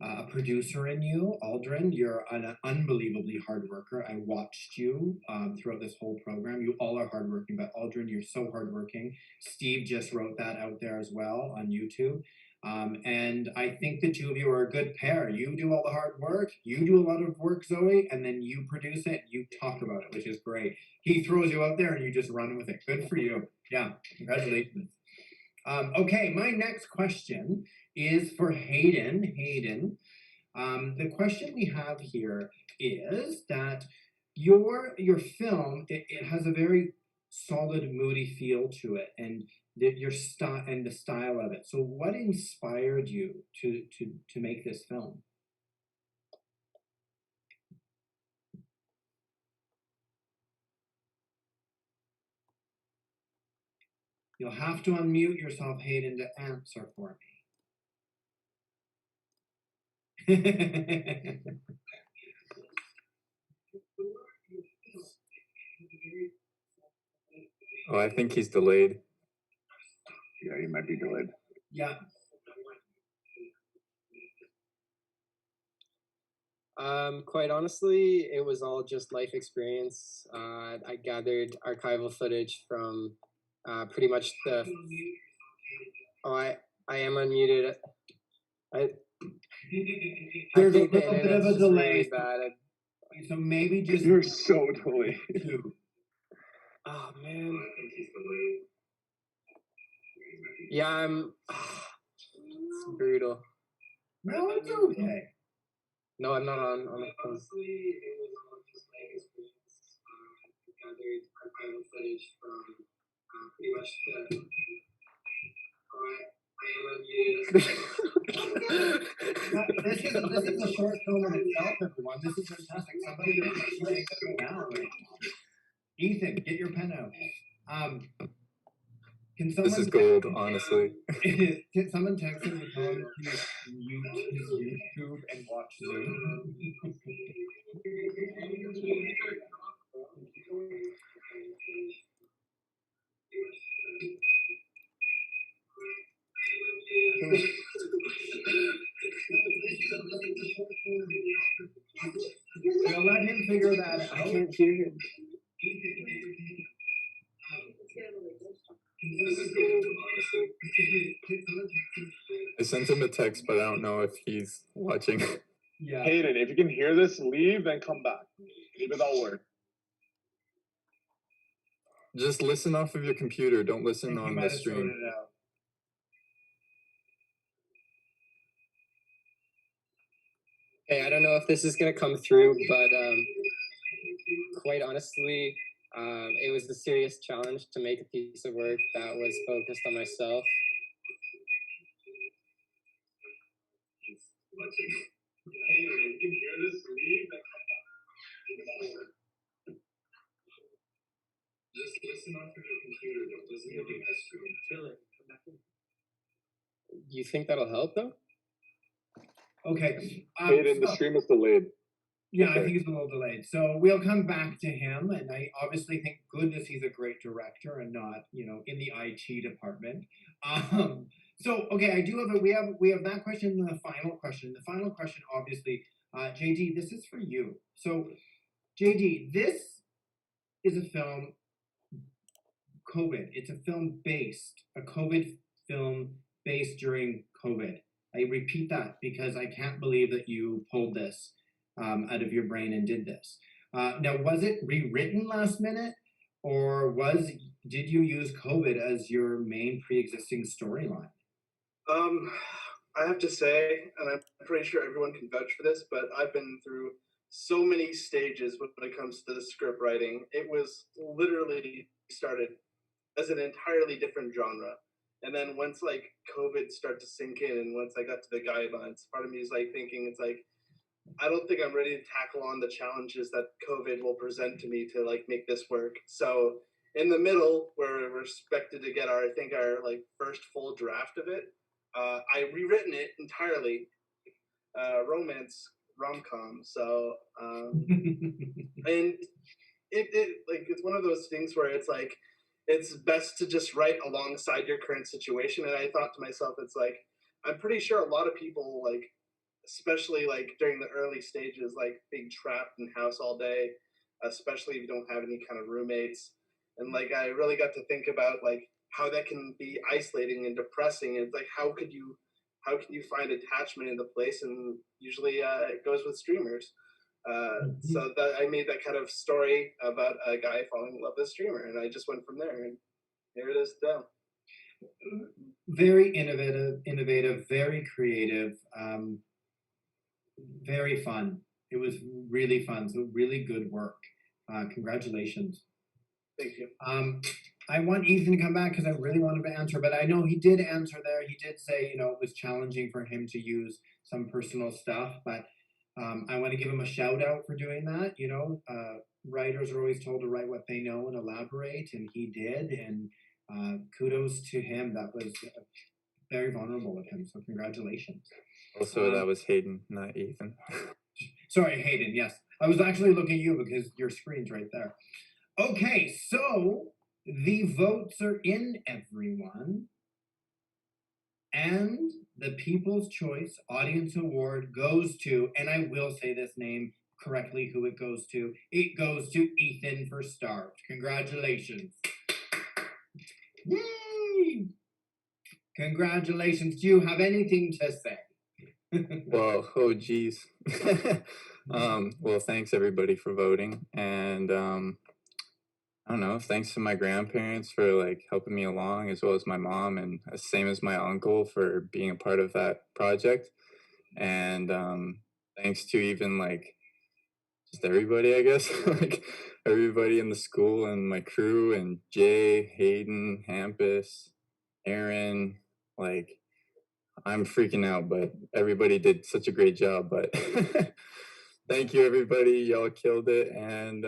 S18: a producer in you, Aldrin. You're an unbelievably hard worker. I watched you throughout this whole program. You all are hardworking, but Aldrin, you're so hardworking. Steve just wrote that out there as well on YouTube. And I think the two of you are a good pair. You do all the hard work, you do a lot of work, Zoe, and then you produce it, you talk about it, which is great. He throws you out there and you just run with it. Good for you. Yeah, congratulations. Okay, my next question is for Hayden. Hayden, the question we have here is that your film, it has a very solid, moody feel to it, and your style and the style of it. So what inspired you to make this film? You'll have to unmute yourself, Hayden, to answer for me.
S6: Oh, I think he's delayed.
S5: Yeah, he might be delayed.
S18: Yeah.
S10: Quite honestly, it was all just life experience. I gathered archival footage from pretty much the. Oh, I am unmuted.
S18: There's a
S10: think the
S18: little bit of
S10: internet's
S18: a
S10: just
S18: delay.
S10: really bad.
S18: So maybe just.
S5: You're so delayed.
S10: Oh man. Yeah, I'm. It's brutal.
S18: No, it's okay.
S10: No, I'm not on the phone.
S18: Honestly, it was all just life experience. Gathered archival footage from pretty much the. This is a short film in itself, everyone. This is fantastic. Somebody is writing this down right now. Ethan, get your pen out. Can someone
S6: This is gold, honestly.
S18: Can someone text him to tell him to mute his YouTube and watch Zoom? We'll let him figure that out.
S10: I can't hear him.
S6: I sent him a text, but I don't know if he's watching.
S18: Yeah.
S5: Hayden, if you can hear this, leave and come back. Leave without word.
S6: Just listen off of your computer. Don't listen on the stream.
S10: Hey, I don't know if this is gonna come through, but quite honestly, it was a serious challenge to make a piece of work that was focused on myself.
S6: Just listen off of your computer. Don't listen to the stream.
S10: Do you think that'll help though?
S18: Okay.
S5: Hayden, the stream is delayed.
S18: Yeah,
S5: Okay.
S18: I think it's a little delayed. So we'll come back to him, and I obviously thank goodness he's a great director and not, in the IT department. So okay, I do have we have that question and the final question. The final question, obviously, JD, this is for you. So, JD, this is a film. COVID. It's a film based, a COVID film based during COVID. I repeat that because I can't believe that you pulled this out of your brain and did this. Now, was it rewritten last minute, or did you use COVID as your main pre-existing storyline?
S12: I have to say, and I'm pretty sure everyone can vouch for this, but I've been through so many stages when it comes to the script writing. It was literally started as an entirely different genre. And then once like COVID started to sink in and once I got to the guidelines, part of me is like thinking it's like, I don't think I'm ready to tackle on the challenges that COVID will present to me to like make this work. So in the middle, where we're expected to get our like first full draft of it, I rewritten it entirely, romance rom-com. So and it like it's one of those things where it's like it's best to just write alongside your current situation. And I thought to myself, it's like I'm pretty sure a lot of people like, especially like during the early stages, like being trapped in house all day, especially if you don't have any kind of roommates. And like I really got to think about like how that can be isolating and depressing. And it's like how can you find attachment in the place? And usually it goes with streamers. So that I made that kind of story about a guy falling in love with a streamer, and I just went from there, and here it is now.
S18: Very innovative, very creative, very fun. It was really fun, so really good work. Congratulations.
S12: Thank you.
S18: I want Ethan to come back because I really want him to answer, but I know he did answer there. He did say, you know, it was challenging for him to use some personal stuff, but I want to give him a shout out for doing that. You know, writers are always told to write what they know and elaborate, and he did, and kudos to him. That was very vulnerable of him, so congratulations.
S6: Also, that was Hayden, not Ethan.
S18: Sorry, Hayden, yes. I was actually looking at you because your screen's right there. Okay, so the votes are in, everyone. And the People's Choice Audience Award goes to, and I will say this name correctly, who it goes to. It goes to Ethan for Starved. Congratulations. Yay! Congratulations. Do you have anything to say?
S6: Well, oh geez. Well, thanks everybody for voting, and I don't know, thanks to my grandparents for like helping me along, as well as my mom, and same as my uncle for being a part of that project. And thanks to even like just everybody, I guess, like everybody in the school and my crew, and Jay, Hayden, Hampus, Aaron. Like I'm freaking out, but everybody did such a great job. But thank you everybody, y'all killed it. And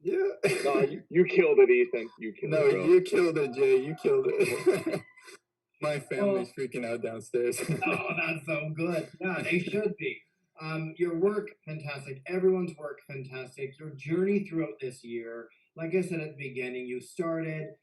S6: yeah.
S5: No, you killed it, Ethan. You killed it.
S6: No, you killed it, Jay. You killed it. My family's freaking out downstairs.
S18: Oh, that's so good. Yeah, they should be. Your work, fantastic. Everyone's work, fantastic. Your journey throughout this year, like I said at the beginning, you started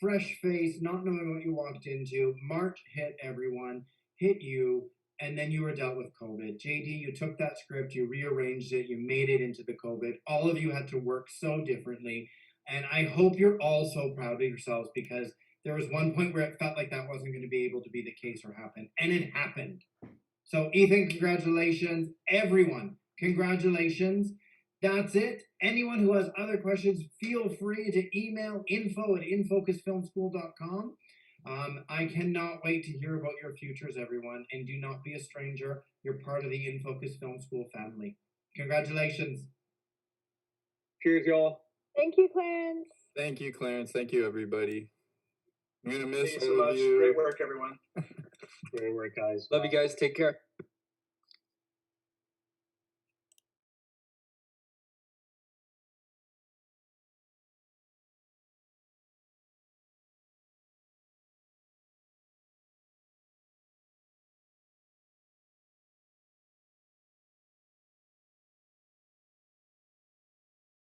S18: fresh face, not knowing what you walked into. March hit everyone, hit you, and then you were dealt with COVID. JD, you took that script, you rearranged it, you made it into the COVID. All of you had to work so differently. And I hope you're all so proud of yourselves, because there was one point where it felt like that wasn't going to be able to be the case or happen. And it happened. So Ethan, congratulations. Everyone, congratulations. That's it. Anyone who has other questions, feel free to email info@infocusfilmschool.com. I cannot wait to hear about your futures, everyone. And do not be a stranger. You're part of the InFocus Film School family. Congratulations.
S5: Cheers, y'all.
S17: Thank you, Clarence.
S6: Thank you, Clarence. Thank you, everybody. I'm gonna miss
S12: Thank you so
S6: all of
S12: much.
S6: you.
S12: Great work, everyone.
S2: Great work, guys.
S10: Love you guys. Take care.